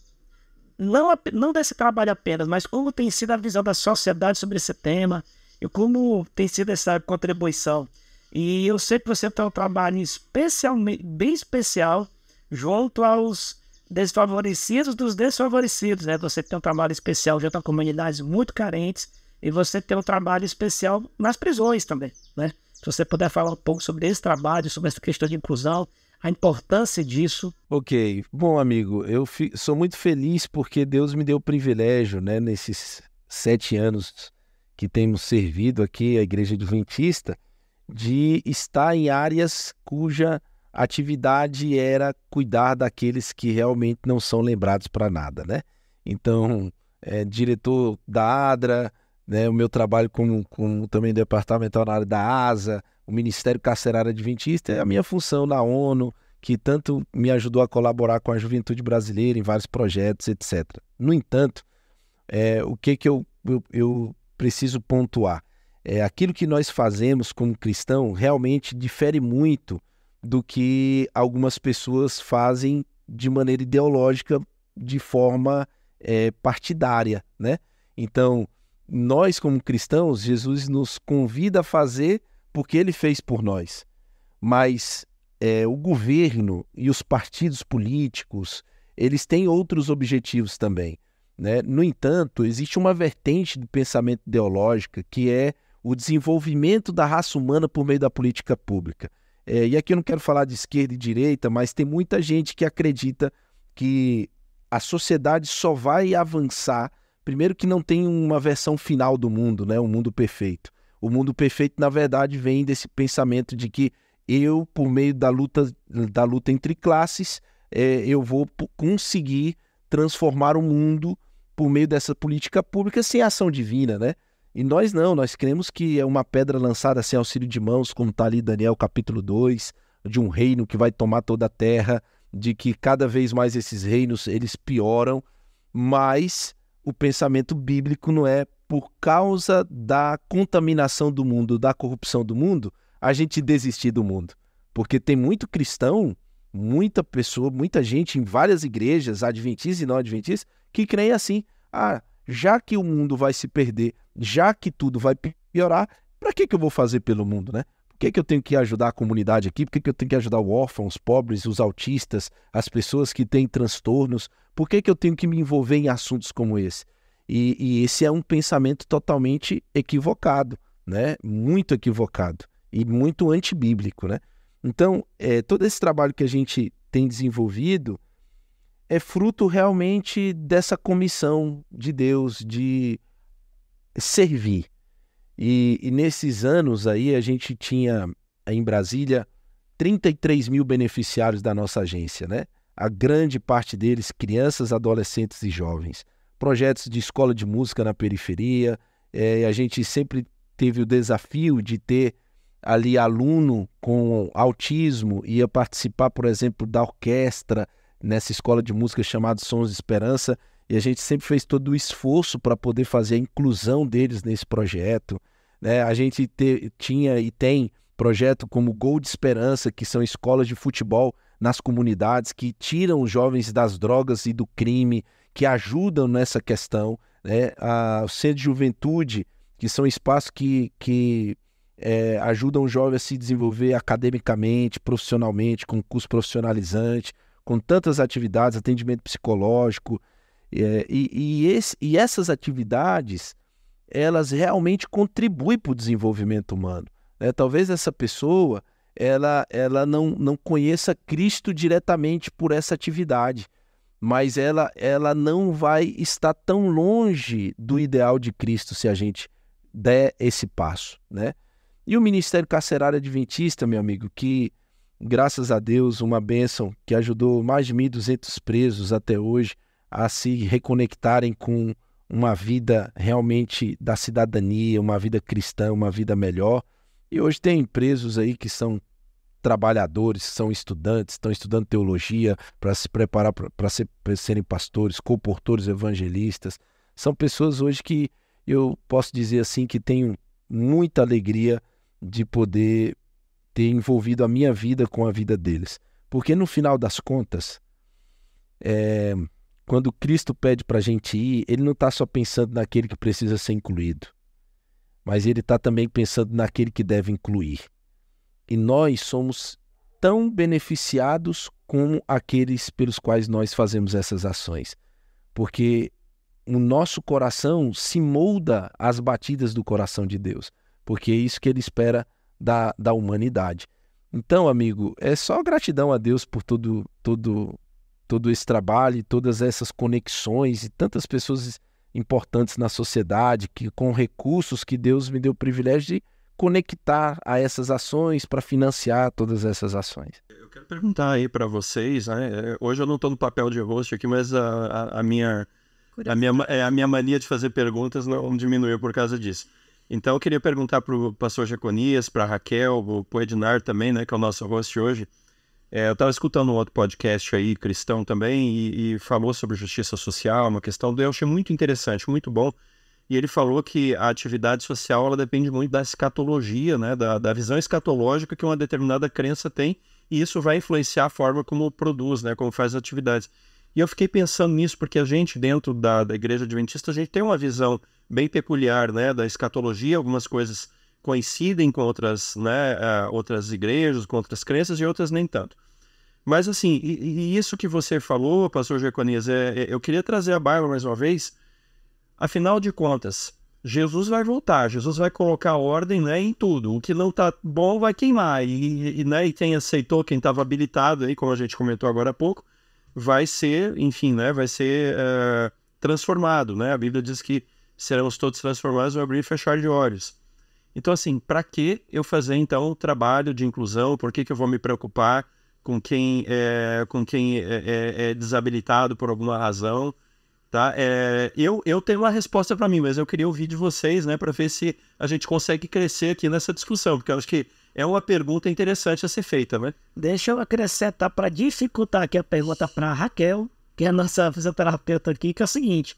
não desse trabalho apenas, mas como tem sido a visão da sociedade sobre esse tema e como tem sido essa contribuição. E eu sei que você tem um trabalho bem especial junto aos desfavorecidos dos desfavorecidos, né? Você tem um trabalho especial junto a comunidades muito carentes e você tem um trabalho especial nas prisões também, né? Se você puder falar um pouco sobre esse trabalho, sobre essa questão de inclusão, a importância disso. Ok, bom amigo, eu sou muito feliz porque Deus me deu o privilégio, né, nesses 7 anos que temos servido aqui a Igreja Adventista, de estar em áreas cuja atividade era cuidar daqueles que realmente não são lembrados para nada, né? Então, diretor da ADRA, né, o meu trabalho como também departamental na área da ASA, o Ministério Carcerário Adventista, é a minha função na ONU, que tanto me ajudou a colaborar com a juventude brasileira em vários projetos, etc. No entanto, o que eu preciso pontuar? Aquilo que nós fazemos como cristão realmente difere muito do que algumas pessoas fazem de maneira ideológica, de forma partidária, né? Então, nós como cristãos, Jesus nos convida a fazer porque Ele fez por nós. Mas o governo e os partidos políticos, eles têm outros objetivos também, né? No entanto, existe uma vertente do pensamento ideológico que é o desenvolvimento da raça humana por meio da política pública. E aqui eu não quero falar de esquerda e direita, mas tem muita gente que acredita que a sociedade só vai avançar, primeiro que não tem uma versão final do mundo, né? Um mundo perfeito. O mundo perfeito, na verdade, vem desse pensamento de que eu, por meio da luta entre classes, eu vou conseguir transformar o mundo por meio dessa política pública sem ação divina, né? E nós não, nós cremos que é uma pedra lançada sem auxílio de mãos, como está ali Daniel capítulo 2, de um reino que vai tomar toda a terra, de que cada vez mais esses reinos eles pioram, mas o pensamento bíblico não é por causa da contaminação do mundo, da corrupção do mundo, a gente desistir do mundo. Porque tem muito cristão, muita pessoa, muita gente em várias igrejas, adventistas e não adventistas, que creem assim, já que o mundo vai se perder, já que tudo vai piorar, para que eu vou fazer pelo mundo, né? Por que eu tenho que ajudar a comunidade aqui? Por que eu tenho que ajudar o órfão, os pobres, os autistas, as pessoas que têm transtornos? Por que eu tenho que me envolver em assuntos como esse? E esse é um pensamento totalmente equivocado, né? Muito equivocado e muito antibíblico, né? Então, todo esse trabalho que a gente tem desenvolvido é fruto realmente dessa comissão de Deus de servir. E nesses anos aí a gente tinha em Brasília 33 mil beneficiários da nossa agência, né? A grande parte deles crianças, adolescentes e jovens. Projetos de escola de música na periferia, a gente sempre teve o desafio de ter ali aluno com autismo, ia participar, por exemplo, da orquestra nessa escola de música chamada Sons de Esperança, e a gente sempre fez todo o esforço para poder fazer a inclusão deles nesse projeto, né? A gente tinha e tem projeto como Gol de Esperança, que são escolas de futebol nas comunidades, que tiram os jovens das drogas e do crime, que ajudam nessa questão, né? O Centro de Juventude, que são espaços que ajudam o jovem a se desenvolver academicamente, profissionalmente, com curso profissionalizante, com tantas atividades, atendimento psicológico, e essas atividades, elas realmente contribuem para o desenvolvimento humano, né? Talvez essa pessoa, ela não conheça Cristo diretamente por essa atividade, mas ela não vai estar tão longe do ideal de Cristo se a gente der esse passo, né? E o Ministério Carcerário Adventista, meu amigo, que, graças a Deus, uma bênção que ajudou mais de 1.200 presos até hoje a se reconectarem com uma vida realmente da cidadania, uma vida cristã, uma vida melhor. E hoje tem presos aí que são trabalhadores, são estudantes, estão estudando teologia para se preparar para serem pastores, comportores evangelistas. São pessoas hoje que eu posso dizer assim que tenho muita alegria de poder ter envolvido a minha vida com a vida deles. Porque no final das contas, quando Cristo pede para a gente ir, ele não está só pensando naquele que precisa ser incluído, mas ele está também pensando naquele que deve incluir. E nós somos tão beneficiados como aqueles pelos quais nós fazemos essas ações. Porque o nosso coração se molda às batidas do coração de Deus. Porque é isso que ele espera da humanidade. Então, amigo, é só gratidão a Deus por todo esse trabalho, todas essas conexões e tantas pessoas importantes na sociedade, que com recursos que Deus me deu o privilégio de conectar a essas ações para financiar todas essas ações. Eu quero perguntar aí para vocês, né? Hoje eu não estou no papel de host aqui, mas a minha mania de fazer perguntas não diminuiu por causa disso. Então eu queria perguntar para o pastor Jeconias, para a Raquel, para o Ednar também, né, que é o nosso host hoje. Eu estava escutando um outro podcast aí, cristão também, e falou sobre justiça social, uma questão eu achei muito interessante, muito bom. E ele falou que a atividade social ela depende muito da escatologia, né, da visão escatológica que uma determinada crença tem, e isso vai influenciar a forma como produz, né, como faz as atividades. E eu fiquei pensando nisso porque a gente, dentro da Igreja Adventista, a gente tem uma visão bem peculiar, né, da escatologia. Algumas coisas coincidem com outras, né, outras igrejas, com outras crenças, e outras nem tanto. Mas assim, e isso que você falou, pastor Jeconias, eu queria trazer a Bárbara mais uma vez. Afinal de contas, Jesus vai voltar, Jesus vai colocar ordem, né, em tudo. O que não está bom vai queimar. Né, e quem aceitou, quem estava habilitado, aí, como a gente comentou agora há pouco, vai ser, enfim, né, vai ser transformado. Né? A Bíblia diz que seremos todos transformados no abrir e fechar de olhos. Então, assim, para que eu fazer, então, trabalho de inclusão? Por que eu vou me preocupar com quem é desabilitado por alguma razão? Tá? Eu tenho uma resposta para mim, mas eu queria ouvir de vocês, né, para ver se a gente consegue crescer aqui nessa discussão, porque eu acho que é uma pergunta interessante a ser feita, né? Deixa eu acrescentar para dificultar aqui a pergunta para a Raquel, que é a nossa fisioterapeuta aqui, que é o seguinte,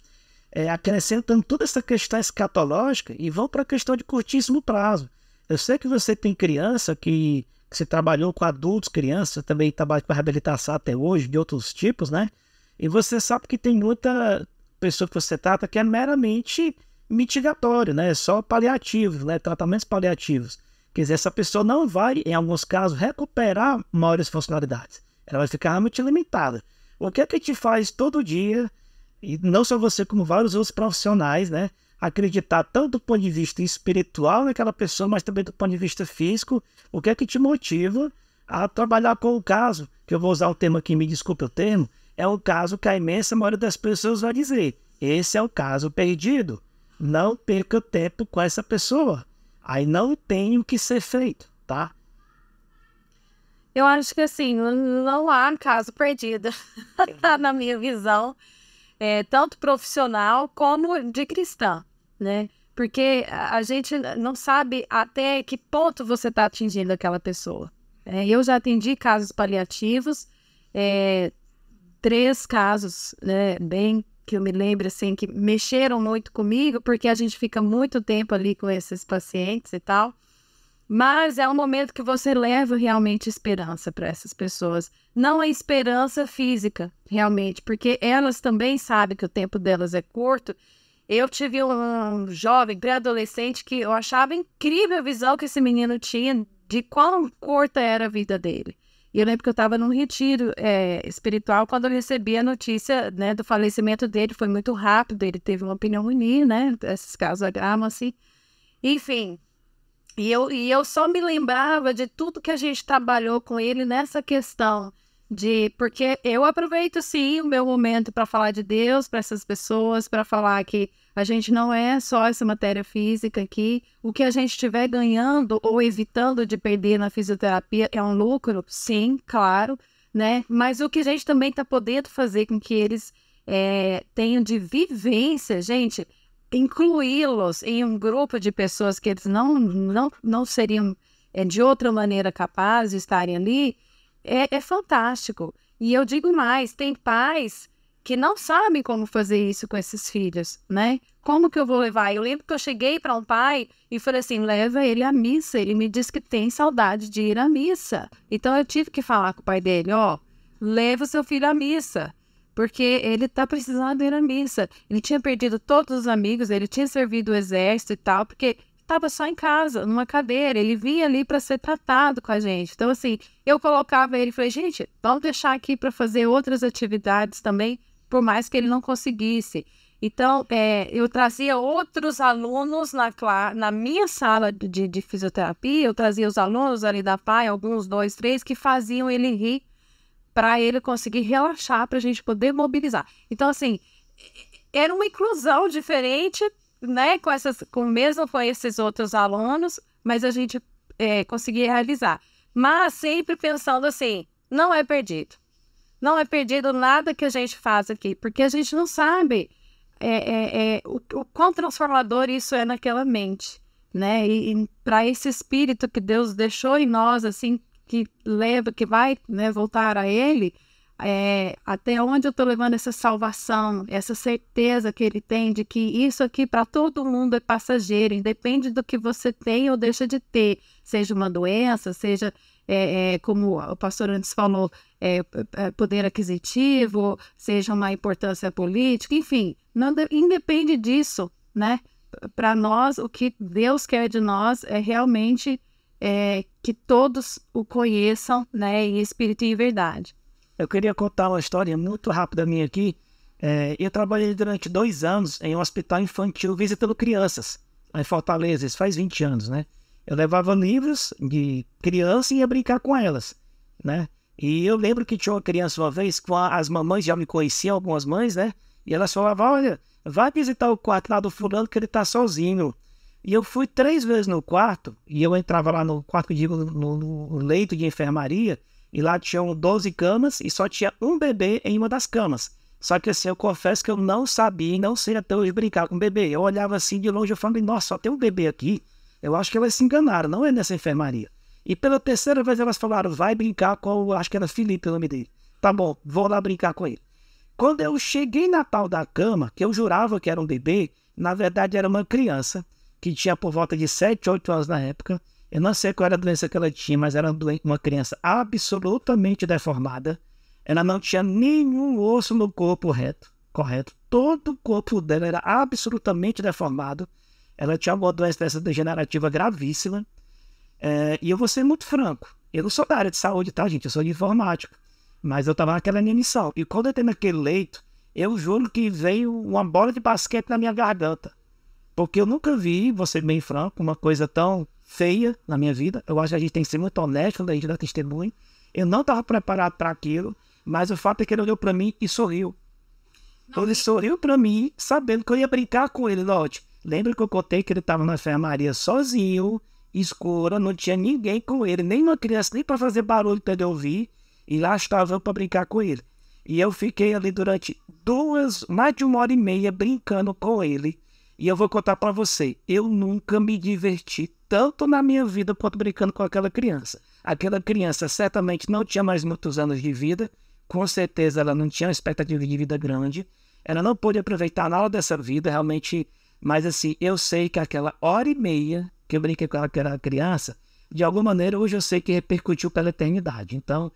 acrescentando toda essa questão escatológica e vão para a questão de curtíssimo prazo. Eu sei que você tem criança que você trabalhou com adultos, crianças, também trabalha com reabilitação até hoje, de outros tipos, né? E você sabe que tem muita pessoa que você trata que é meramente mitigatório, né? Só paliativos, né? Tratamentos paliativos. Quer dizer, essa pessoa não vai, em alguns casos, recuperar maiores funcionalidades. Ela vai ficar realmente limitada. O que é que te faz todo dia, e não só você, como vários outros profissionais, né? Acreditar tanto do ponto de vista espiritual naquela pessoa, mas também do ponto de vista físico, o que é que te motiva a trabalhar com o caso, que eu vou usar um termo aqui, me desculpe o termo, é um caso que a imensa maioria das pessoas vai dizer, esse é o caso perdido, não perca tempo com essa pessoa, aí não tem o que ser feito, tá? Eu acho que assim, não há caso perdido, na minha visão, tanto profissional como de cristã, né? Porque a gente não sabe até que ponto você está atingindo aquela pessoa. Eu já atendi casos paliativos, 3 casos, né, bem que eu me lembro, assim, que mexeram muito comigo, porque a gente fica muito tempo ali com esses pacientes e tal, mas é um momento que você leva realmente esperança para essas pessoas. Não é esperança física, realmente, porque elas também sabem que o tempo delas é curto Eu tive um jovem, pré-adolescente, que eu achava incrível a visão que esse menino tinha de quão curta era a vida dele. E eu lembro que eu estava num retiro espiritual quando eu recebi a notícia, né, do falecimento dele. Foi muito rápido, ele teve uma pneumonia, né? Esses casos agramam assim. Enfim, e eu só me lembrava de tudo que a gente trabalhou com ele nessa questão porque eu aproveito sim o meu momento para falar de Deus para essas pessoas, para falar que a gente não é só essa matéria física aqui. O que a gente estiver ganhando ou evitando de perder na fisioterapia é um lucro, sim, claro, né? Mas o que a gente também está podendo fazer com que eles tenham de vivência, gente, incluí-los em um grupo de pessoas que eles não seriam de outra maneira capazes de estarem ali, é fantástico. E eu digo mais, tem pais que não sabem como fazer isso com esses filhos, né? Como que eu vou levar? Eu lembro que eu cheguei para um pai e falei assim, leva ele à missa. Ele me disse que tem saudade de ir à missa. Então eu tive que falar com o pai dele, leva o seu filho à missa, porque ele tá precisando ir à missa. Ele tinha perdido todos os amigos, ele tinha servido o exército e tal, porque estava só em casa, numa cadeira, ele vinha ali para ser tratado com a gente. Então, assim, eu colocava ele e falei, gente, vamos deixar aqui para fazer outras atividades também, por mais que ele não conseguisse. Então, eu trazia outros alunos na minha sala de fisioterapia, eu trazia os alunos ali da PAI, alguns 2, 3, que faziam ele rir, para ele conseguir relaxar, para a gente poder mobilizar. Então, assim, era uma inclusão diferente, né, mesmo com esses outros alunos, mas a gente conseguia realizar. Mas sempre pensando assim, não é perdido. Não é perdido nada que a gente faz aqui, porque a gente não sabe o quão transformador isso é naquela mente, né? E para esse espírito que Deus deixou em nós, assim, que vai, né, voltar a Ele, até onde eu estou levando essa salvação, essa certeza que ele tem de que isso aqui para todo mundo é passageiro, independe do que você tem ou deixa de ter, seja uma doença, seja, como o pastor antes falou, poder aquisitivo, seja uma importância política, enfim, independe disso, né? Para nós, o que Deus quer de nós é realmente que todos o conheçam, né, em espírito e em verdade. Eu queria contar uma história muito rápida minha aqui. Eu trabalhei durante 2 anos em um hospital infantil visitando crianças, em Fortaleza, isso faz 20 anos, né? Eu levava livros de criança e ia brincar com elas, né? E eu lembro que tinha uma criança uma vez, as mamães já me conheciam, algumas mães, né? E elas falavam, olha, vai visitar o quarto lá do fulano que ele tá sozinho. E eu fui 3 vezes no quarto, e eu entrava lá no quarto, digo, no leito de enfermaria, e lá tinham 12 camas e só tinha um bebê em uma das camas. Só que assim, eu confesso que eu não sabia e não sei até hoje brincar com bebê. Eu olhava assim de longe e falei, nossa, só tem um bebê aqui. Eu acho que elas se enganaram, não é nessa enfermaria. E pela 3ª vez elas falaram, vai brincar com, acho que era Felipe o nome dele. Tá bom, vou lá brincar com ele. Quando eu cheguei na tal da cama, que eu jurava que era um bebê, na verdade era uma criança, que tinha por volta de 7, 8 anos na época. Eu não sei qual era a doença que ela tinha, mas era uma criança absolutamente deformada. Ela não tinha nenhum osso no corpo correto. Todo o corpo dela era absolutamente deformado. Ela tinha uma doença degenerativa gravíssima. E eu vou ser muito franco. Eu não sou da área de saúde, tá, gente? Eu sou de informática. Mas eu tava naquela missão. E quando eu entrei naquele leito, eu juro que veio uma bola de basquete na minha garganta. Porque eu nunca vi, vou ser bem franco, uma coisa tão feia na minha vida. Eu acho que a gente tem que ser muito honesto quando a gente dá testemunho. Eu não estava preparado para aquilo, mas o fato é que ele olhou para mim e sorriu. Ele sorriu para mim, sabendo que eu ia brincar com ele, Lote. Lembra que eu contei que ele estava na enfermaria sozinho, escura, não tinha ninguém com ele, nem uma criança, nem para fazer barulho para ele ouvir. E lá estava eu para brincar com ele. E eu fiquei ali durante mais de 1h30 brincando com ele. E eu vou contar para você, eu nunca me diverti tanto na minha vida quanto brincando com aquela criança. Aquela criança certamente não tinha mais muitos anos de vida, com certeza ela não tinha uma expectativa de vida grande, ela não pôde aproveitar nada dessa vida, realmente, mas assim, eu sei que aquela 1h30 que eu brinquei com aquela criança, de alguma maneira hoje eu sei que repercutiu pela eternidade. Então,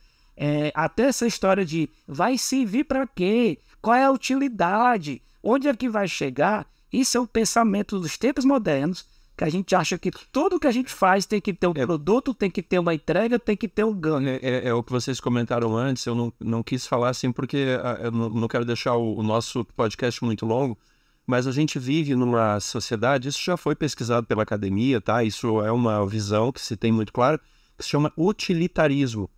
até essa história de vai servir para quê? Qual é a utilidade? Onde é que vai chegar? Isso é o pensamento dos tempos modernos, que a gente acha que tudo que a gente faz tem que ter um produto, tem que ter uma entrega, tem que ter um ganho. É o que vocês comentaram antes, eu não quis falar assim porque eu não quero deixar o nosso podcast muito longo, mas a gente vive numa sociedade, isso já foi pesquisado pela academia, tá? Isso é uma visão que se tem muito clara, que se chama utilitarismo,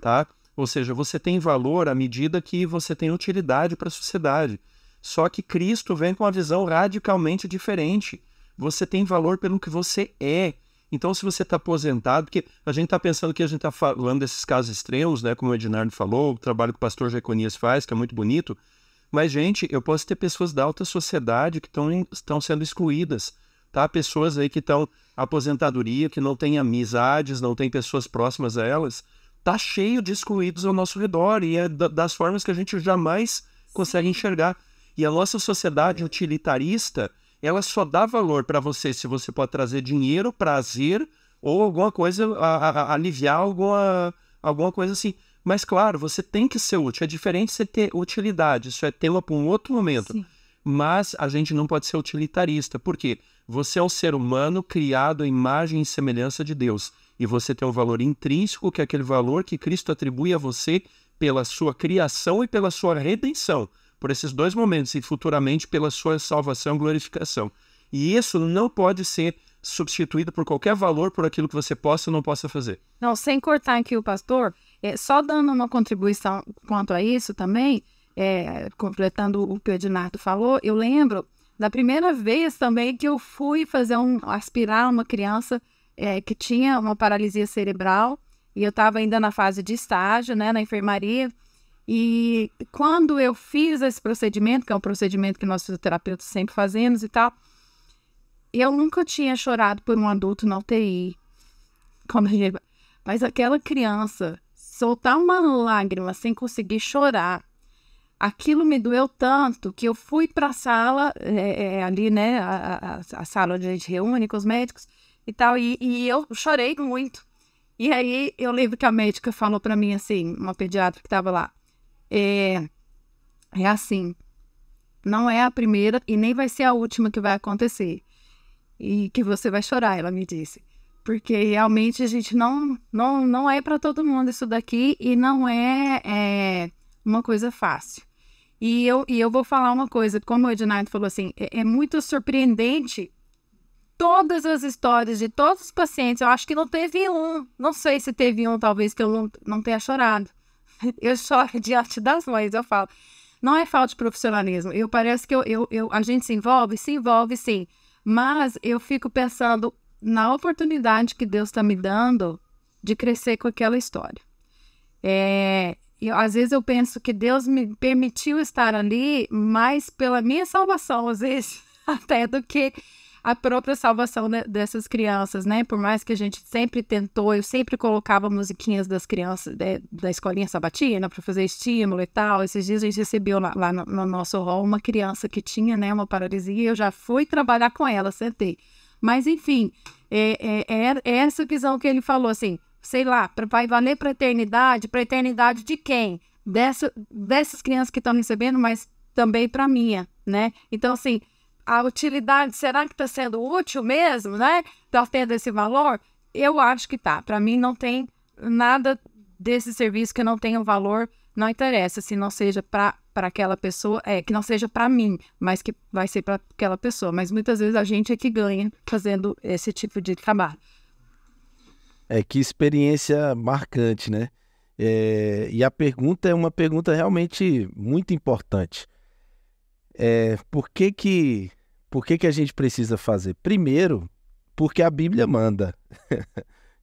tá? Ou seja, você tem valor à medida que você tem utilidade para a sociedade. Só que Cristo vem com uma visão radicalmente diferente. Você tem valor pelo que você é. Então, se você está aposentado, porque a gente está pensando que a gente está falando desses casos extremos, né? Como o Ednardo falou, o trabalho que o pastor Jeconias faz, que é muito bonito. Mas, gente, eu posso ter pessoas da alta sociedade que estão sendo excluídas, tá? Pessoas aí que estão aposentadoria, que não têm amizades, não têm pessoas próximas a elas. Tá cheio de excluídos ao nosso redor e é das formas que a gente jamais consegue enxergar. E a nossa sociedade utilitarista, ela só dá valor para você se você pode trazer dinheiro, prazer ou alguma coisa, aliviar alguma coisa assim. Mas, claro, você tem que ser útil. É diferente você ter utilidade, isso é tema para um outro momento. Sim. Mas a gente não pode ser utilitarista. Por quê? Você é um ser humano criado à imagem e semelhança de Deus. E você tem um valor intrínseco, que é aquele valor que Cristo atribui a você pela sua criação e pela sua redenção. Por esses dois momentos, e futuramente pela sua salvação e glorificação. E isso não pode ser substituído por qualquer valor por aquilo que você possa ou não possa fazer. Não, sem cortar aqui o pastor, só dando uma contribuição quanto a isso também, completando o que o Ednardo falou, eu lembro da primeira vez também que eu fui fazer aspirar uma criança que tinha uma paralisia cerebral, e eu estava ainda na fase de estágio, né, na enfermaria, e quando eu fiz esse procedimento, que é um procedimento que nós fisioterapeutas sempre fazemos e tal, eu nunca tinha chorado por um adulto na UTI. Mas aquela criança soltar uma lágrima sem conseguir chorar, aquilo me doeu tanto que eu fui para a sala, ali, né, a sala onde a gente reúne com os médicos e tal, e eu chorei muito. E aí eu lembro que a médica falou para mim assim, uma pediatra que estava lá, é assim, não é a primeira e nem vai ser a última que vai acontecer. E que você vai chorar, ela me disse. Porque realmente a gente não é para todo mundo isso daqui e não é uma coisa fácil. E eu vou falar uma coisa, como o Ednardo falou assim, é muito surpreendente todas as histórias de todos os pacientes. Eu acho que não teve um, não sei se teve um, talvez, que eu não tenha chorado. Eu choro diante das mães, eu falo. Não é falta de profissionalismo. Parece que a gente se envolve sim. Mas eu fico pensando na oportunidade que Deus está me dando de crescer com aquela história. Às vezes eu penso que Deus me permitiu estar ali mais pela minha salvação, às vezes, até do que a própria salvação dessas crianças, né? Por mais que a gente sempre tentou, eu sempre colocava musiquinhas das crianças da escolinha sabatina para fazer estímulo e tal. Esses dias a gente recebeu lá no nosso hall uma criança que tinha, né, uma paralisia e eu já fui trabalhar com ela, sentei. Mas, enfim, é essa visão que ele falou, assim, sei lá, vai valer para a eternidade de quem? Dessas crianças que estão recebendo, mas também para a minha, né? Então, assim, a utilidade, será que está sendo útil mesmo, né? Está tendo esse valor? Eu acho que tá. Para mim não tem nada desse serviço que não tenha um valor, não interessa, se não seja para aquela pessoa, que não seja para mim, mas que vai ser para aquela pessoa. Mas muitas vezes a gente é que ganha fazendo esse tipo de trabalho. Que experiência marcante, né? E a pergunta é uma pergunta realmente muito importante. Por que a gente precisa fazer? Primeiro, porque a Bíblia manda.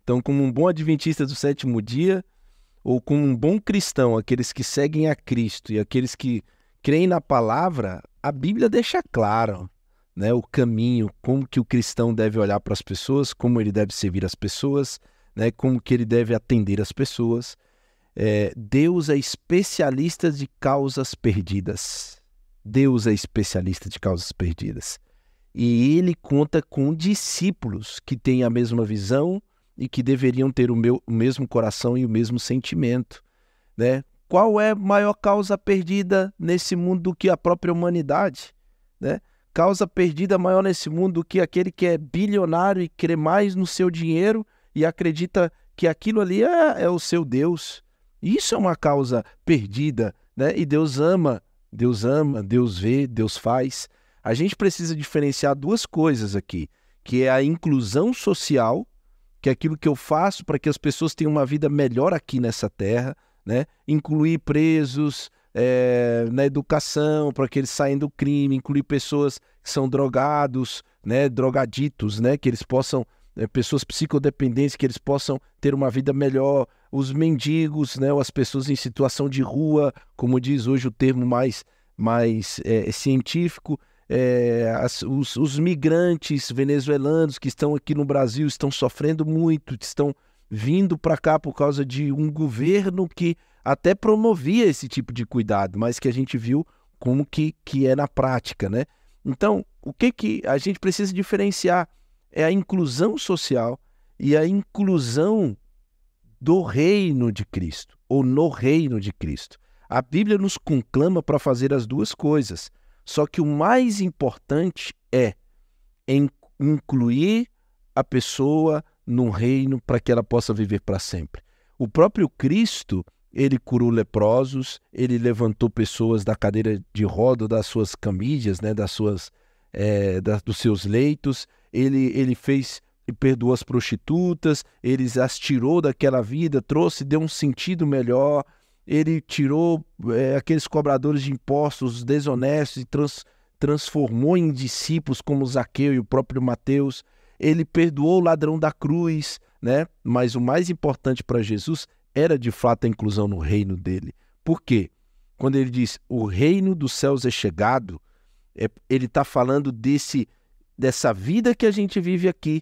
Então, como um bom adventista do sétimo dia, ou como um bom cristão, aqueles que seguem a Cristo e aqueles que creem na palavra, a Bíblia deixa claro, né, o caminho, como que o cristão deve olhar para as pessoas, como ele deve servir as pessoas, né, como que ele deve atender as pessoas. Deus é especialista de causas perdidas. Deus é especialista de causas perdidas. E ele conta com discípulos que têm a mesma visão e que deveriam ter o mesmo coração e o mesmo sentimento, né? Qual é a maior causa perdida nesse mundo do que a própria humanidade, né? causa perdida maior nesse mundo do que aquele que é bilionário e crê mais no seu dinheiro e acredita que aquilo ali é o seu Deus. Isso é uma causa perdida, né? E Deus ama, Deus vê, Deus faz. A gente precisa diferenciar duas coisas aqui, que é a inclusão social, que é aquilo que eu faço para que as pessoas tenham uma vida melhor aqui nessa terra, né? Incluir presos na educação, para que eles saiam do crime, incluir pessoas que são drogados, né? Drogaditos, né? Que eles possam, pessoas psicodependentes, que eles possam ter uma vida melhor, os mendigos, né? Ou as pessoas em situação de rua, como diz hoje o termo mais científico, os migrantes venezuelanos que estão aqui no Brasil estão sofrendo muito, estão vindo para cá por causa de um governo que até promovia esse tipo de cuidado, mas que a gente viu como que é na prática, né? Então, o que a gente precisa diferenciar é a inclusão social e a inclusão do reino de Cristo, ou no reino de Cristo. A Bíblia nos conclama para fazer as duas coisas. Só que o mais importante é incluir a pessoa no reino para que ela possa viver para sempre. O próprio Cristo, ele curou leprosos, ele levantou pessoas da cadeira de roda, das suas camídias, né, dos seus leitos, ele perdoou as prostitutas, ele as tirou daquela vida, deu um sentido melhor. Ele tirou aqueles cobradores de impostos desonestos e transformou em discípulos como Zaqueu e o próprio Mateus. Ele perdoou o ladrão da cruz, né? Mas o mais importante para Jesus era de fato a inclusão no reino dele. Por quê? Quando ele diz o reino dos céus é chegado, ele está falando dessa vida que a gente vive aqui,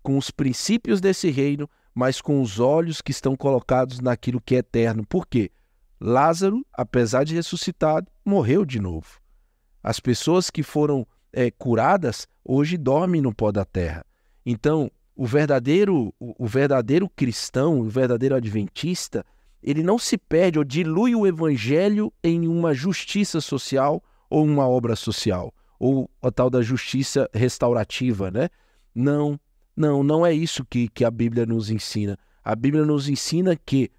com os princípios desse reino, mas com os olhos que estão colocados naquilo que é eterno. Por quê? Lázaro, apesar de ressuscitado, morreu de novo. As pessoas que foram curadas, hoje dormem no pó da terra. Então, o verdadeiro cristão, o verdadeiro adventista, ele não se perde ou dilui o evangelho em uma justiça social ou uma obra social, ou a tal da justiça restaurativa, né? Não é isso que a Bíblia nos ensina. A Bíblia nos ensina que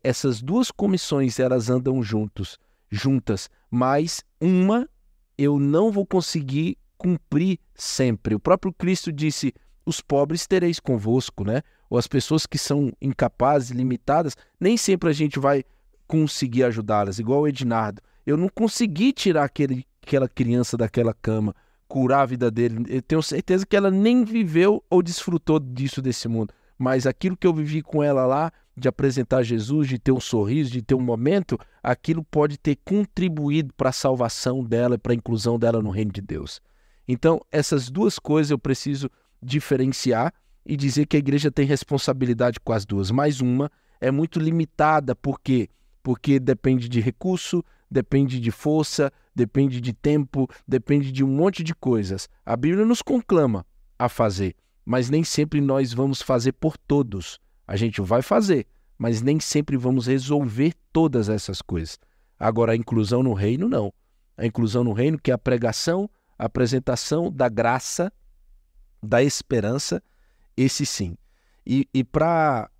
essas duas comissões, elas andam juntas, mas uma eu não vou conseguir cumprir sempre. O próprio Cristo disse, os pobres tereis convosco, né? Ou as pessoas que são incapazes, limitadas, nem sempre a gente vai conseguir ajudá-las, igual o Ednardo. Eu não consegui tirar aquela criança daquela cama, curar a vida dele. Eu tenho certeza que ela nem viveu ou desfrutou desse mundo. Mas aquilo que eu vivi com ela lá, de apresentar Jesus, de ter um sorriso, de ter um momento, aquilo pode ter contribuído para a salvação dela, para a inclusão dela no reino de Deus. Então, essas duas coisas eu preciso diferenciar e dizer que a igreja tem responsabilidade com as duas. Mas uma é muito limitada, por quê? Porque depende de recurso, depende de força, depende de tempo, depende de um monte de coisas. A Bíblia nos conclama a fazer, mas nem sempre nós vamos fazer por todos. A gente vai fazer, mas nem sempre vamos resolver todas essas coisas. Agora, a inclusão no reino, não. A inclusão no reino, que é a pregação, a apresentação da graça, da esperança, esse sim. E para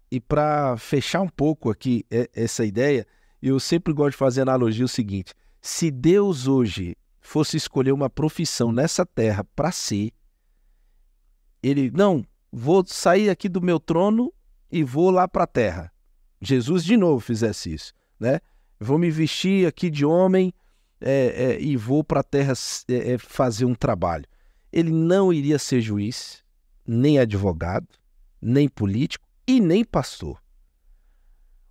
fechar um pouco aqui essa ideia, eu sempre gosto de fazer analogia o seguinte: se Deus hoje fosse escolher uma profissão nessa terra para si, ele, não, vou sair aqui do meu trono e vou lá para a terra. Jesus de novo fizesse isso, né? Vou me vestir aqui de homem e vou para a terra fazer um trabalho. Ele não iria ser juiz, nem advogado, nem político e nem pastor.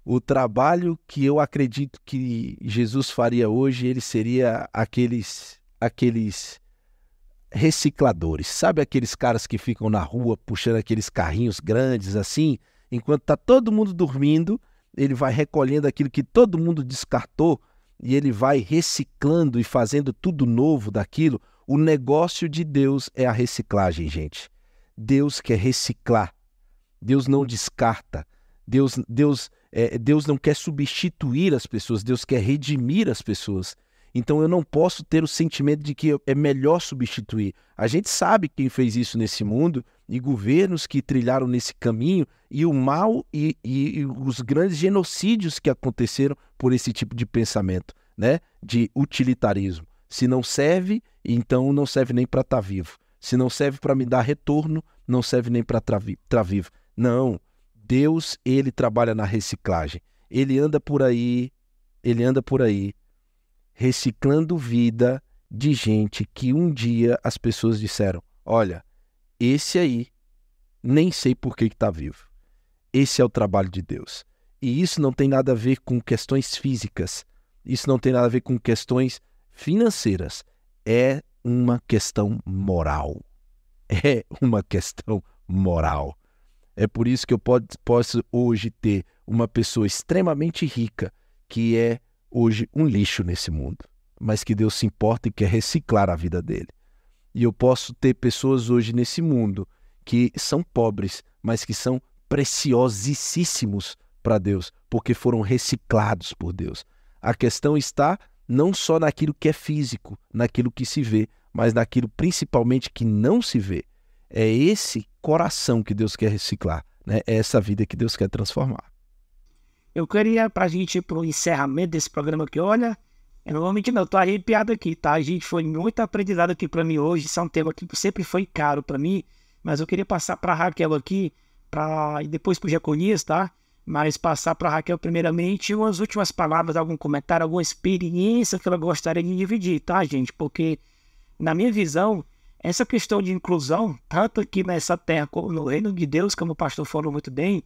O trabalho que eu acredito que Jesus faria hoje, ele seria aqueles recicladores. Sabe aqueles caras que ficam na rua puxando aqueles carrinhos grandes assim? Enquanto está todo mundo dormindo, ele vai recolhendo aquilo que todo mundo descartou e ele vai reciclando e fazendo tudo novo daquilo. O negócio de Deus é a reciclagem, gente. Deus quer reciclar. Deus não descarta. Deus não quer substituir as pessoas. Deus quer redimir as pessoas. Então eu não posso ter o sentimento de que é melhor substituir. A gente sabe quem fez isso nesse mundo e governos que trilharam nesse caminho e o mal e os grandes genocídios que aconteceram por esse tipo de pensamento, né? De utilitarismo. Se não serve, então não serve nem para estar vivo. Se não serve para me dar retorno, não serve nem para estar vivo. Não, Deus, ele trabalha na reciclagem. Ele anda por aí reciclando vida de gente que um dia as pessoas disseram, olha, esse aí nem sei por que está vivo. Esse é o trabalho de Deus. E isso não tem nada a ver com questões físicas, isso não tem nada a ver com questões financeiras, é uma questão moral. É uma questão moral. É por isso que eu posso hoje ter uma pessoa extremamente rica que é hoje um lixo nesse mundo, mas que Deus se importa e quer reciclar a vida dele. E eu posso ter pessoas hoje nesse mundo que são pobres, mas que são preciosíssimos para Deus, porque foram reciclados por Deus. A questão está não só naquilo que é físico, naquilo que se vê, mas naquilo principalmente que não se vê. É esse coração que Deus quer reciclar, né? É essa vida que Deus quer transformar. Eu queria, pra gente ir pro encerramento desse programa aqui, olha, eu não vou mentir não, eu tô arrepiado aqui, tá? A gente foi muito aprendizado aqui pra mim hoje, isso é um tema que sempre foi caro pra mim, mas eu queria passar pra Raquel aqui, e depois pro Jeconias, tá? Mas passar pra Raquel primeiramente umas últimas palavras, algum comentário, alguma experiência que ela gostaria de dividir, tá, gente? Porque, na minha visão, essa questão de inclusão, tanto aqui nessa terra como no reino de Deus, como o pastor falou muito bem,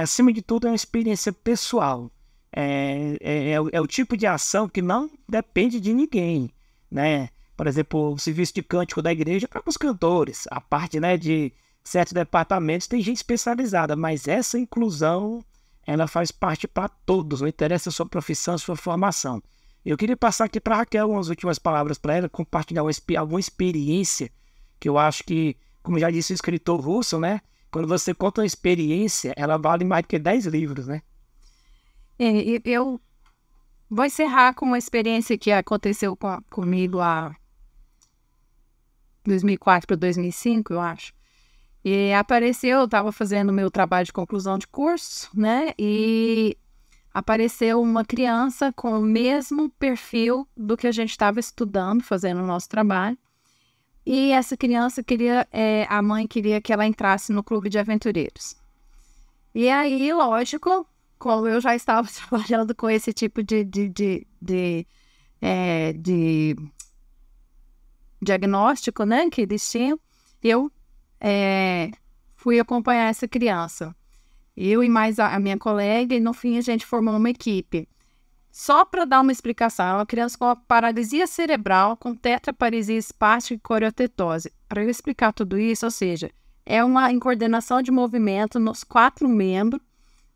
acima de tudo é uma experiência pessoal. É o tipo de ação que não depende de ninguém, né? Por exemplo, o serviço de cântico da igreja para os cantores. A parte, né, de certos departamentos tem gente especializada, mas essa inclusão ela faz parte para todos, não interessa a sua profissão, a sua formação. Eu queria passar aqui para a Raquel umas últimas palavras para ela, compartilhar alguma experiência que eu acho que, como já disse o escritor Russell, né? Quando você conta uma experiência, ela vale mais do que 10 livros, né? Eu vou encerrar com uma experiência que aconteceu comigo há 2004 para 2005, eu acho. E apareceu, eu estava fazendo meu trabalho de conclusão de curso, né? E apareceu uma criança com o mesmo perfil do que a gente estava estudando, fazendo o nosso trabalho. E essa criança a mãe queria que ela entrasse no clube de aventureiros. E aí, lógico, como eu já estava trabalhando com esse tipo de diagnóstico, né, que eles tinham, eu fui acompanhar essa criança. Eu e mais a minha colega, e no fim a gente formou uma equipe. Só para dar uma explicação, é uma criança com paralisia cerebral, com tetraparesia espástica e coriotetose. Para eu explicar tudo isso, ou seja, é uma incoordenação de movimento nos 4 membros,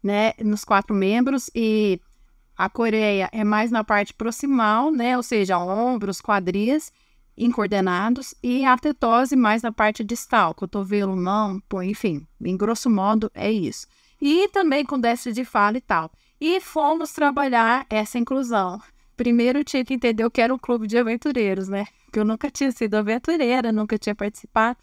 né? Nos 4 membros, e a coreia é mais na parte proximal, né? Ou seja, ombros, quadris incoordenados, e a tetose mais na parte distal, cotovelo, mão, enfim, em grosso modo é isso. E também com déficit de fala e tal. E fomos trabalhar essa inclusão. Primeiro eu tinha que entender o que era um clube de aventureiros, né? Porque eu nunca tinha sido aventureira, nunca tinha participado.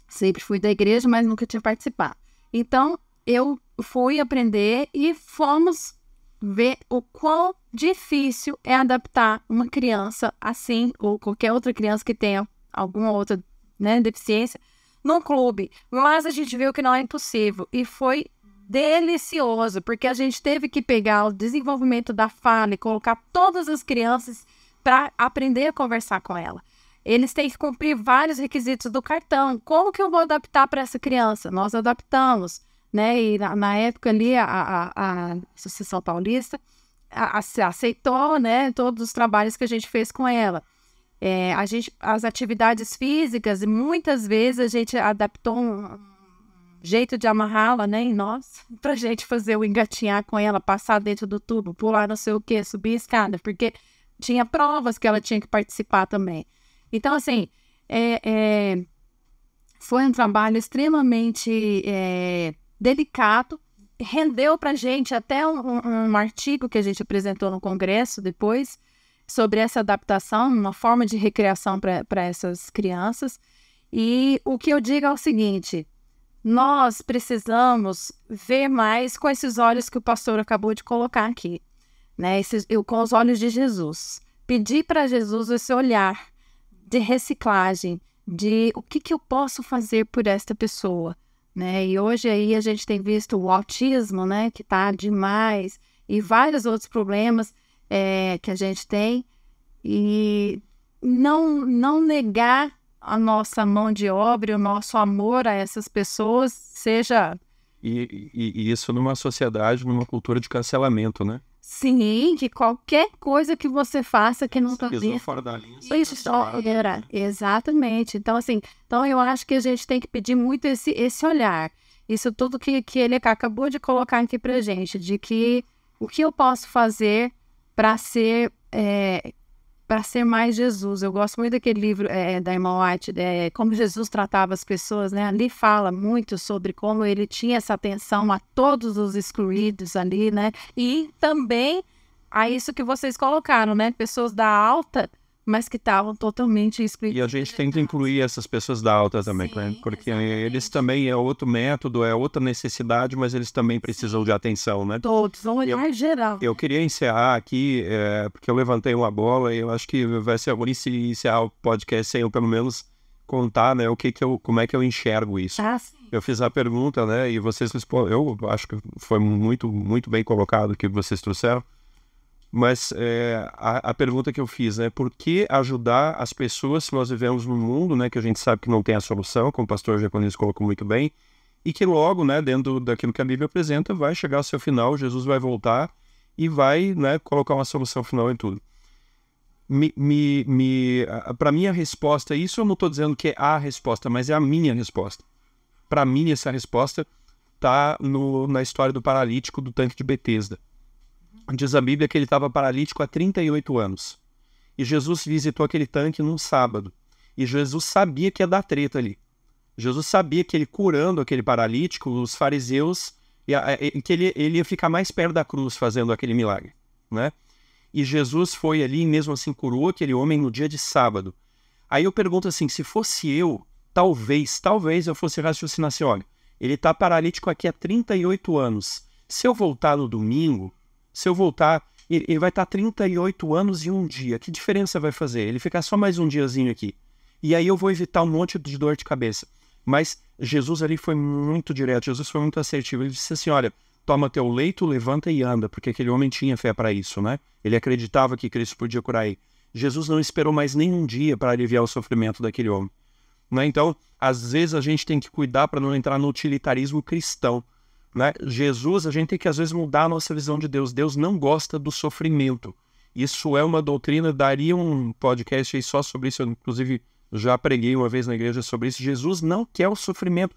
Sempre fui da igreja, mas nunca tinha participado. Então, eu fui aprender e fomos ver o quão difícil é adaptar uma criança assim, ou qualquer outra criança que tenha alguma outra, né, deficiência, num clube. Mas a gente viu que não é impossível. E foi delicioso, porque a gente teve que pegar o desenvolvimento da fala e colocar todas as crianças para aprender a conversar com ela. Eles têm que cumprir vários requisitos do cartão. Como que eu vou adaptar para essa criança? Nós adaptamos, né? E na época ali a Associação Paulista aceitou, né, todos os trabalhos que a gente fez com ela. As atividades físicas, muitas vezes a gente adaptou um jeito de amarrá-la, né, em nós, pra gente fazer o engatinhar com ela, passar dentro do tubo, pular não sei o que, subir a escada, porque tinha provas que ela tinha que participar também. Então, assim, foi um trabalho extremamente delicado, rendeu pra gente até um artigo que a gente apresentou no congresso depois, sobre essa adaptação, uma forma de recreação para essas crianças. E o que eu digo é o seguinte: nós precisamos ver mais com esses olhos que o pastor acabou de colocar aqui, né? Com os olhos de Jesus. Pedir para Jesus esse olhar de reciclagem, de o que eu posso fazer por esta pessoa, né? E hoje aí a gente tem visto o autismo, né, que está demais, e vários outros problemas que a gente tem, e não negar a nossa mão de obra, o nosso amor a essas pessoas, seja... E isso numa sociedade, numa cultura de cancelamento, né? Sim, que qualquer coisa que você faça que não está dentro... fora da linha. Exatamente. Então, assim, eu acho que a gente tem que pedir muito esse olhar. Isso tudo que ele acabou de colocar aqui pra gente, de que o que eu posso fazer para ser mais Jesus. Eu gosto muito daquele livro da irmã White, Como Jesus Tratava as Pessoas, né? Ali fala muito sobre como ele tinha essa atenção a todos os excluídos ali, né? E também a isso que vocês colocaram, né? Pessoas da alta, mas que estavam totalmente excluídas. E a gente tem que incluir essas pessoas da alta também, né? Porque eles também é outro método, é outra necessidade, mas eles também precisam de atenção, né? Todos, vão olhar geral. Eu queria encerrar aqui, porque eu levantei uma bola e eu acho que vai ser ruim se encerrar o podcast sem eu pelo menos contar, né, como é que eu enxergo isso. Eu fiz a pergunta, né, e vocês responderam, eu acho que foi muito, muito bem colocado o que vocês trouxeram. Mas a pergunta que eu fiz, né, por que ajudar as pessoas se nós vivemos num mundo, né, que a gente sabe que não tem a solução, como o pastor Jeconis colocou muito bem, e que logo, né, dentro daquilo que a Bíblia apresenta, vai chegar ao seu final, Jesus vai voltar e vai, né, colocar uma solução final em tudo. Para mim a resposta, isso eu não estou dizendo que é a resposta, mas é a minha resposta. Para mim essa resposta está na história do paralítico do tanque de Betesda. Diz a Bíblia que ele estava paralítico há 38 anos. E Jesus visitou aquele tanque num sábado. E Jesus sabia que ia dar treta ali. Jesus sabia que ele curando aquele paralítico, os fariseus, que ele ia ficar mais perto da cruz fazendo aquele milagre, né? E Jesus foi ali e mesmo assim curou aquele homem no dia de sábado. Aí eu pergunto assim, se fosse eu, talvez eu fosse raciocinar assim, olha, ele está paralítico aqui há 38 anos. Se eu voltar no domingo, ele vai estar 38 anos e um dia. Que diferença vai fazer? Ele ficar só mais um diazinho aqui. E aí eu vou evitar um monte de dor de cabeça. Mas Jesus ali foi muito direto, Jesus foi muito assertivo. Ele disse assim, olha, toma teu leito, levanta e anda, porque aquele homem tinha fé para isso, né? Ele acreditava que Cristo podia curar ele. Jesus não esperou mais nenhum dia para aliviar o sofrimento daquele homem, né? Então, às vezes a gente tem que cuidar para não entrar no utilitarismo cristão, né? Jesus, a gente tem que às vezes mudar a nossa visão de Deus. Deus não gosta do sofrimento. Isso é uma doutrina, daria um podcast aí só sobre isso, eu, inclusive já preguei uma vez na igreja sobre isso. Jesus não quer o sofrimento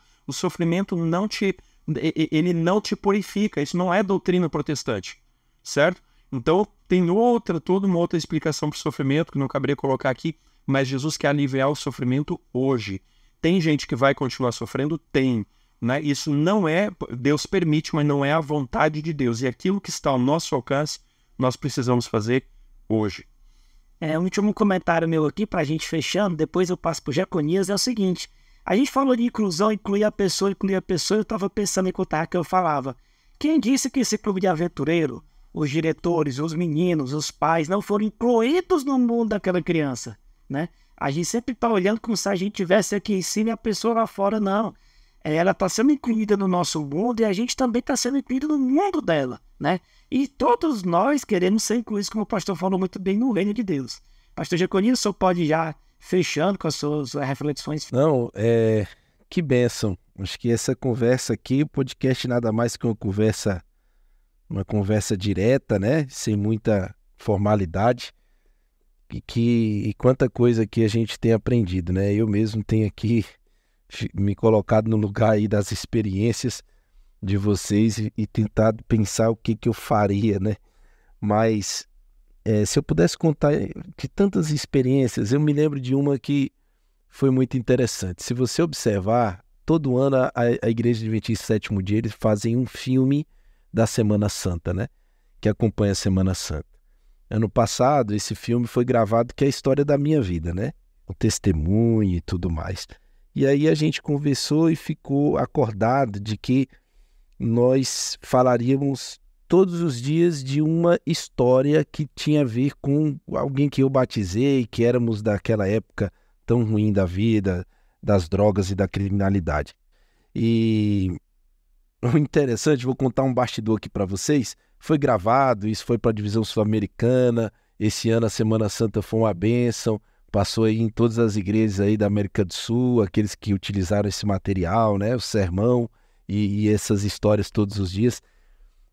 ele não te purifica. Isso não é doutrina protestante, certo? Então tem toda uma outra explicação para o sofrimento que não caberia colocar aqui, mas Jesus quer aliviar o sofrimento hoje. Tem gente que vai continuar sofrendo? Tem, né? Isso não é, Deus permite, mas não é a vontade de Deus, e aquilo que está ao nosso alcance nós precisamos fazer hoje. Um último comentário meu aqui, para a gente fechando, depois eu passo para o Jeconias, é o seguinte: a gente falou de inclusão, incluir a pessoa, eu estava pensando em contar que eu falava. Quem disse que esse clube de aventureiro, os diretores, os meninos, os pais, não foram incluídos no mundo daquela criança, né? A gente sempre está olhando como se a gente tivesse aqui em cima e a pessoa lá fora, não. Ela está sendo incluída no nosso mundo e a gente também está sendo incluído no mundo dela, né? E todos nós queremos ser incluídos, como o pastor falou muito bem, no reino de Deus. Pastor Jeconias, o senhor pode já fechando com as suas reflexões? Não, que bênção. Acho que essa conversa aqui, o podcast nada mais que uma conversa direta, né? Sem muita formalidade. E quanta coisa que a gente tem aprendido, né? Eu mesmo tenho aqui me colocado no lugar aí das experiências de vocês e tentado pensar o que eu faria, né? Mas se eu pudesse contar de tantas experiências, eu me lembro de uma que foi muito interessante. Se você observar, todo ano a Igreja Adventista Sétimo Dia, eles fazem um filme da Semana Santa, né? Que acompanha a Semana Santa. ano passado, esse filme foi gravado, que é a história da minha vida, né? O testemunho e tudo mais. E aí a gente conversou e ficou acordado de que nós falaríamos todos os dias de uma história que tinha a ver com alguém que eu batizei, que éramos daquela época tão ruim da vida, das drogas e da criminalidade. E o interessante, vou contar um bastidor aqui para vocês, foi gravado, isso foi para a divisão sul-americana, esse ano a Semana Santa foi uma bênção, passou aí em todas as igrejas aí da América do Sul, aqueles que utilizaram esse material, né, o sermão e essas histórias todos os dias.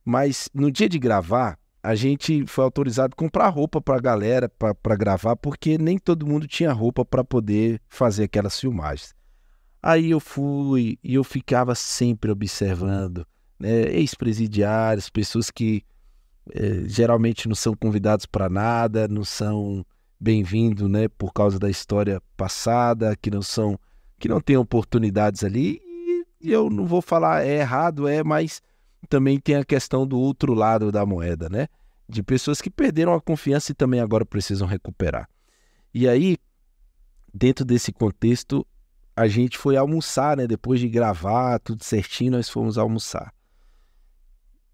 Mas no dia de gravar, a gente foi autorizado a comprar roupa para a galera, para gravar, porque nem todo mundo tinha roupa para poder fazer aquelas filmagens. Aí eu fui e eu ficava sempre observando, né, ex-presidiários, pessoas que geralmente não são convidados para nada, não são bem-vindos, né, por causa da história passada, que não têm oportunidades ali. E eu não vou falar é errado, mas também tem a questão do outro lado da moeda, né? De pessoas que perderam a confiança e também agora precisam recuperar. E aí, dentro desse contexto, a gente foi almoçar, né? Depois de gravar tudo certinho, nós fomos almoçar.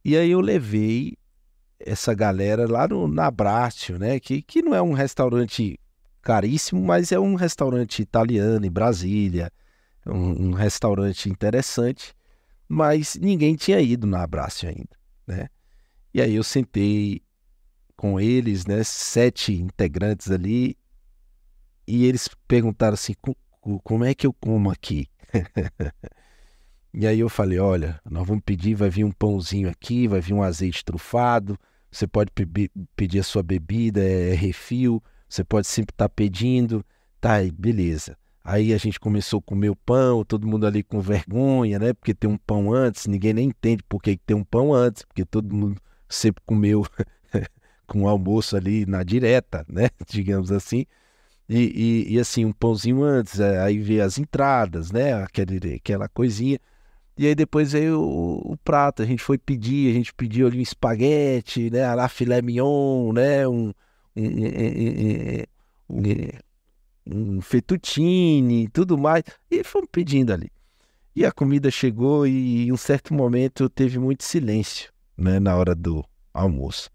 E aí eu levei essa galera lá na Abbraccio, né? Que não é um restaurante caríssimo, mas é um restaurante italiano em Brasília, um restaurante interessante, mas ninguém tinha ido na Abbraccio ainda, né? E aí eu sentei com eles, né? 7 integrantes ali, e eles perguntaram assim, como é que eu como aqui? E aí eu falei, olha, nós vamos pedir, vai vir um pãozinho aqui, vai vir um azeite trufado, você pode pedir a sua bebida, é refil, você pode sempre estar pedindo, tá, beleza. Aí a gente começou a comer o pão, todo mundo ali com vergonha, né? Porque tem um pão antes, ninguém nem entende por que tem um pão antes, porque todo mundo sempre comeu com o almoço ali na direta, né? Digamos assim. E assim, um pãozinho antes, aí veio as entradas, né? Aquela coisinha. E aí depois veio o prato, a gente pediu ali um espaguete, né? A la filé mignon, né? Um fettuccine e tudo mais, e fomos pedindo ali. E a comida chegou e em um certo momento teve muito silêncio, né, na hora do almoço.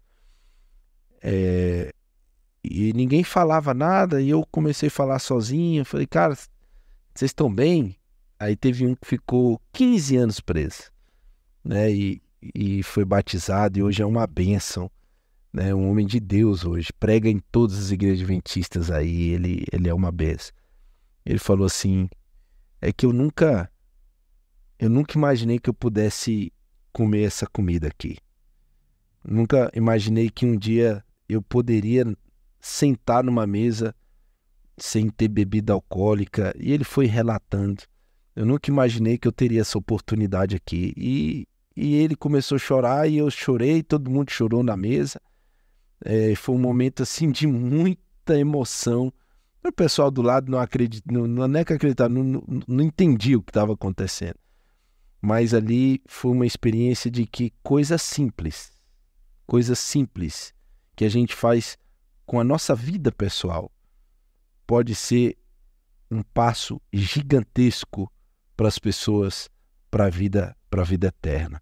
E ninguém falava nada, e eu comecei a falar sozinho, falei, cara, vocês estão bem? Aí teve um que ficou 15 anos preso, né, e foi batizado, e hoje é uma bênção, né, um homem de Deus hoje, prega em todas as igrejas adventistas aí, ele é uma benção. Ele falou assim, é que eu nunca imaginei que eu pudesse comer essa comida aqui. Nunca imaginei que um dia eu poderia sentar numa mesa sem ter bebida alcoólica. E ele foi relatando, eu nunca imaginei que eu teria essa oportunidade aqui. E ele começou a chorar e eu chorei, todo mundo chorou na mesa. Foi um momento assim de muita emoção. O pessoal do lado não acredita, não é que acreditava, não entendia o que estava acontecendo. Mas ali foi uma experiência de que coisas simples que a gente faz com a nossa vida pessoal pode ser um passo gigantesco para as pessoas, para a vida eterna.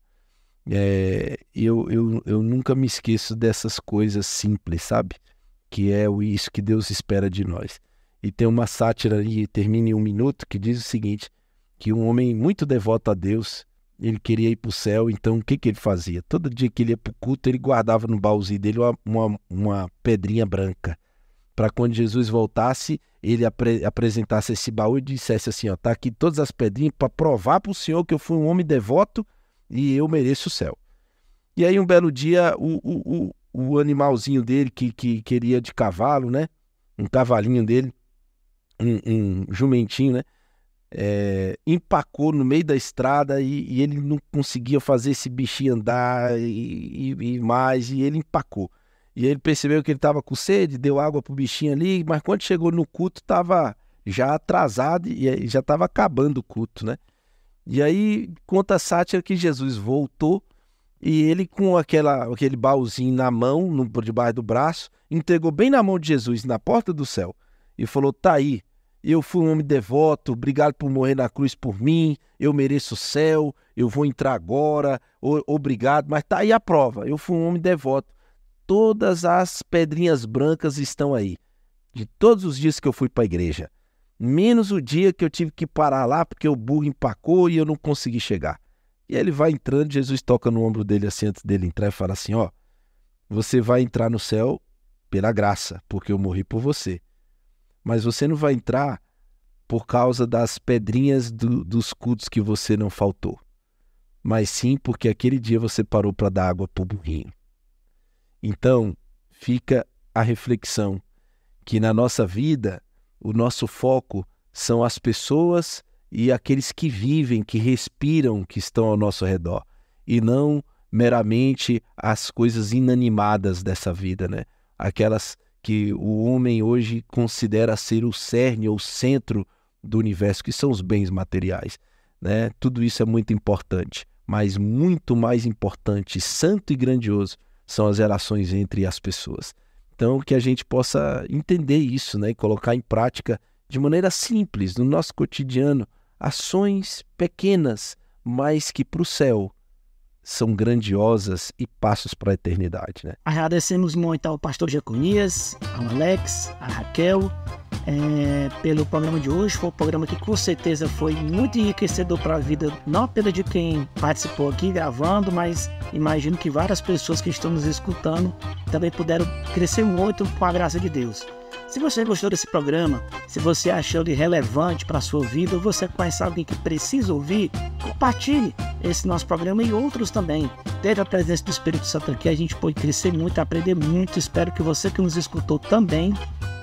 Eu nunca me esqueço dessas coisas simples, sabe? Que é isso que Deus espera de nós. E tem uma sátira aí, termina em 1 minuto, que diz o seguinte, que um homem muito devoto a Deus, ele queria ir para o céu, então o que ele fazia? Todo dia que ele ia para o culto, ele guardava no baúzinho dele uma pedrinha branca, para quando Jesus voltasse, ele apresentasse esse baú e dissesse assim, ó, tá aqui todas as pedrinhas para provar para o Senhor que eu fui um homem devoto e eu mereço o céu. E aí um belo dia, o animalzinho dele, que queria de cavalo, né? Um cavalinho dele, um jumentinho, né? Empacou no meio da estrada e ele não conseguia fazer esse bichinho andar e ele empacou. E ele percebeu que ele estava com sede, deu água pro bichinho ali, mas quando chegou no culto estava já atrasado e já estava acabando o culto, né? E aí conta a sátira que Jesus voltou E ele, com aquele baúzinho na mão, por debaixo do braço, entregou bem na mão de Jesus, na porta do céu, e falou: tá aí, eu fui um homem devoto, obrigado por morrer na cruz por mim, eu mereço o céu, eu vou entrar agora, obrigado, mas tá aí a prova, eu fui um homem devoto. Todas as pedrinhas brancas estão aí, de todos os dias que eu fui para a igreja, menos o dia que eu tive que parar lá porque o burro empacou e eu não consegui chegar. E aí ele vai entrando, Jesus toca no ombro dele assim antes dele entrar e fala assim: ó, você vai entrar no céu pela graça, porque eu morri por você. Mas você não vai entrar por causa das pedrinhas dos cultos que você não faltou. Mas sim porque aquele dia você parou para dar água para o burrinho. Então, fica a reflexão que na nossa vida, o nosso foco são as pessoas e aqueles que vivem, que respiram, que estão ao nosso redor. E não meramente as coisas inanimadas dessa vida, né? Aquelas que o homem hoje considera ser o cerne ou o centro do universo, que são os bens materiais, né? Tudo isso é muito importante, mas muito mais importante, santo e grandioso, são as relações entre as pessoas. Então, que a gente possa entender isso, né? E colocar em prática de maneira simples, no nosso cotidiano, ações pequenas, mas que para o céu são grandiosas e passos para a eternidade, né? Agradecemos muito ao pastor Jeconias, ao Alex, a Raquel, pelo programa de hoje. Foi um programa que com certeza foi muito enriquecedor para a vida, não apenas de quem participou aqui gravando, mas imagino que várias pessoas que estão nos escutando também puderam crescer muito com a graça de Deus. Se você gostou desse programa, se você achou ele relevante para a sua vida, ou você conhece alguém que precisa ouvir, compartilhe esse nosso programa e outros também. Teve a presença do Espírito Santo aqui, a gente pode crescer muito, aprender muito. Espero que você que nos escutou também,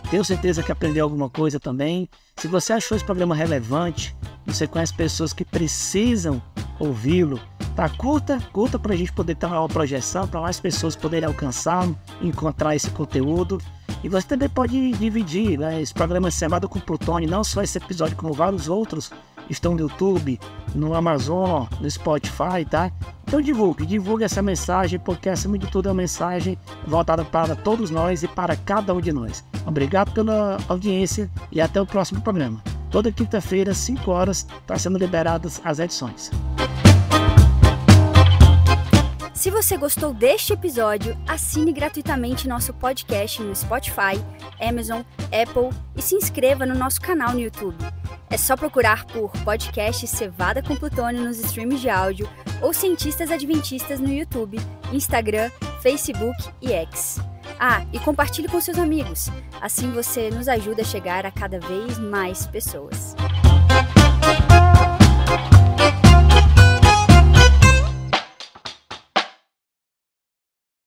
tenho certeza que aprendeu alguma coisa também. Se você achou esse programa relevante, você conhece pessoas que precisam ouvi-lo, tá? Curta para a gente poder ter uma projeção, para mais pessoas poderem alcançar, encontrar esse conteúdo. E você também pode dividir, né? Esse programa Semada com Plutônio, não só esse episódio, como vários outros, estão no YouTube, no Amazon, no Spotify, tá? Então divulgue essa mensagem, porque acima de tudo é uma mensagem voltada para todos nós e para cada um de nós. Obrigado pela audiência e até o próximo programa. Toda quinta-feira, às 5 horas, está sendo liberadas as edições. Se você gostou deste episódio, assine gratuitamente nosso podcast no Spotify, Amazon, Apple e se inscreva no nosso canal no YouTube. É só procurar por podcast Cevada com Plutônio nos streams de áudio ou Cientistas Adventistas no YouTube, Instagram, Facebook e X. E compartilhe com seus amigos, assim você nos ajuda a chegar a cada vez mais pessoas.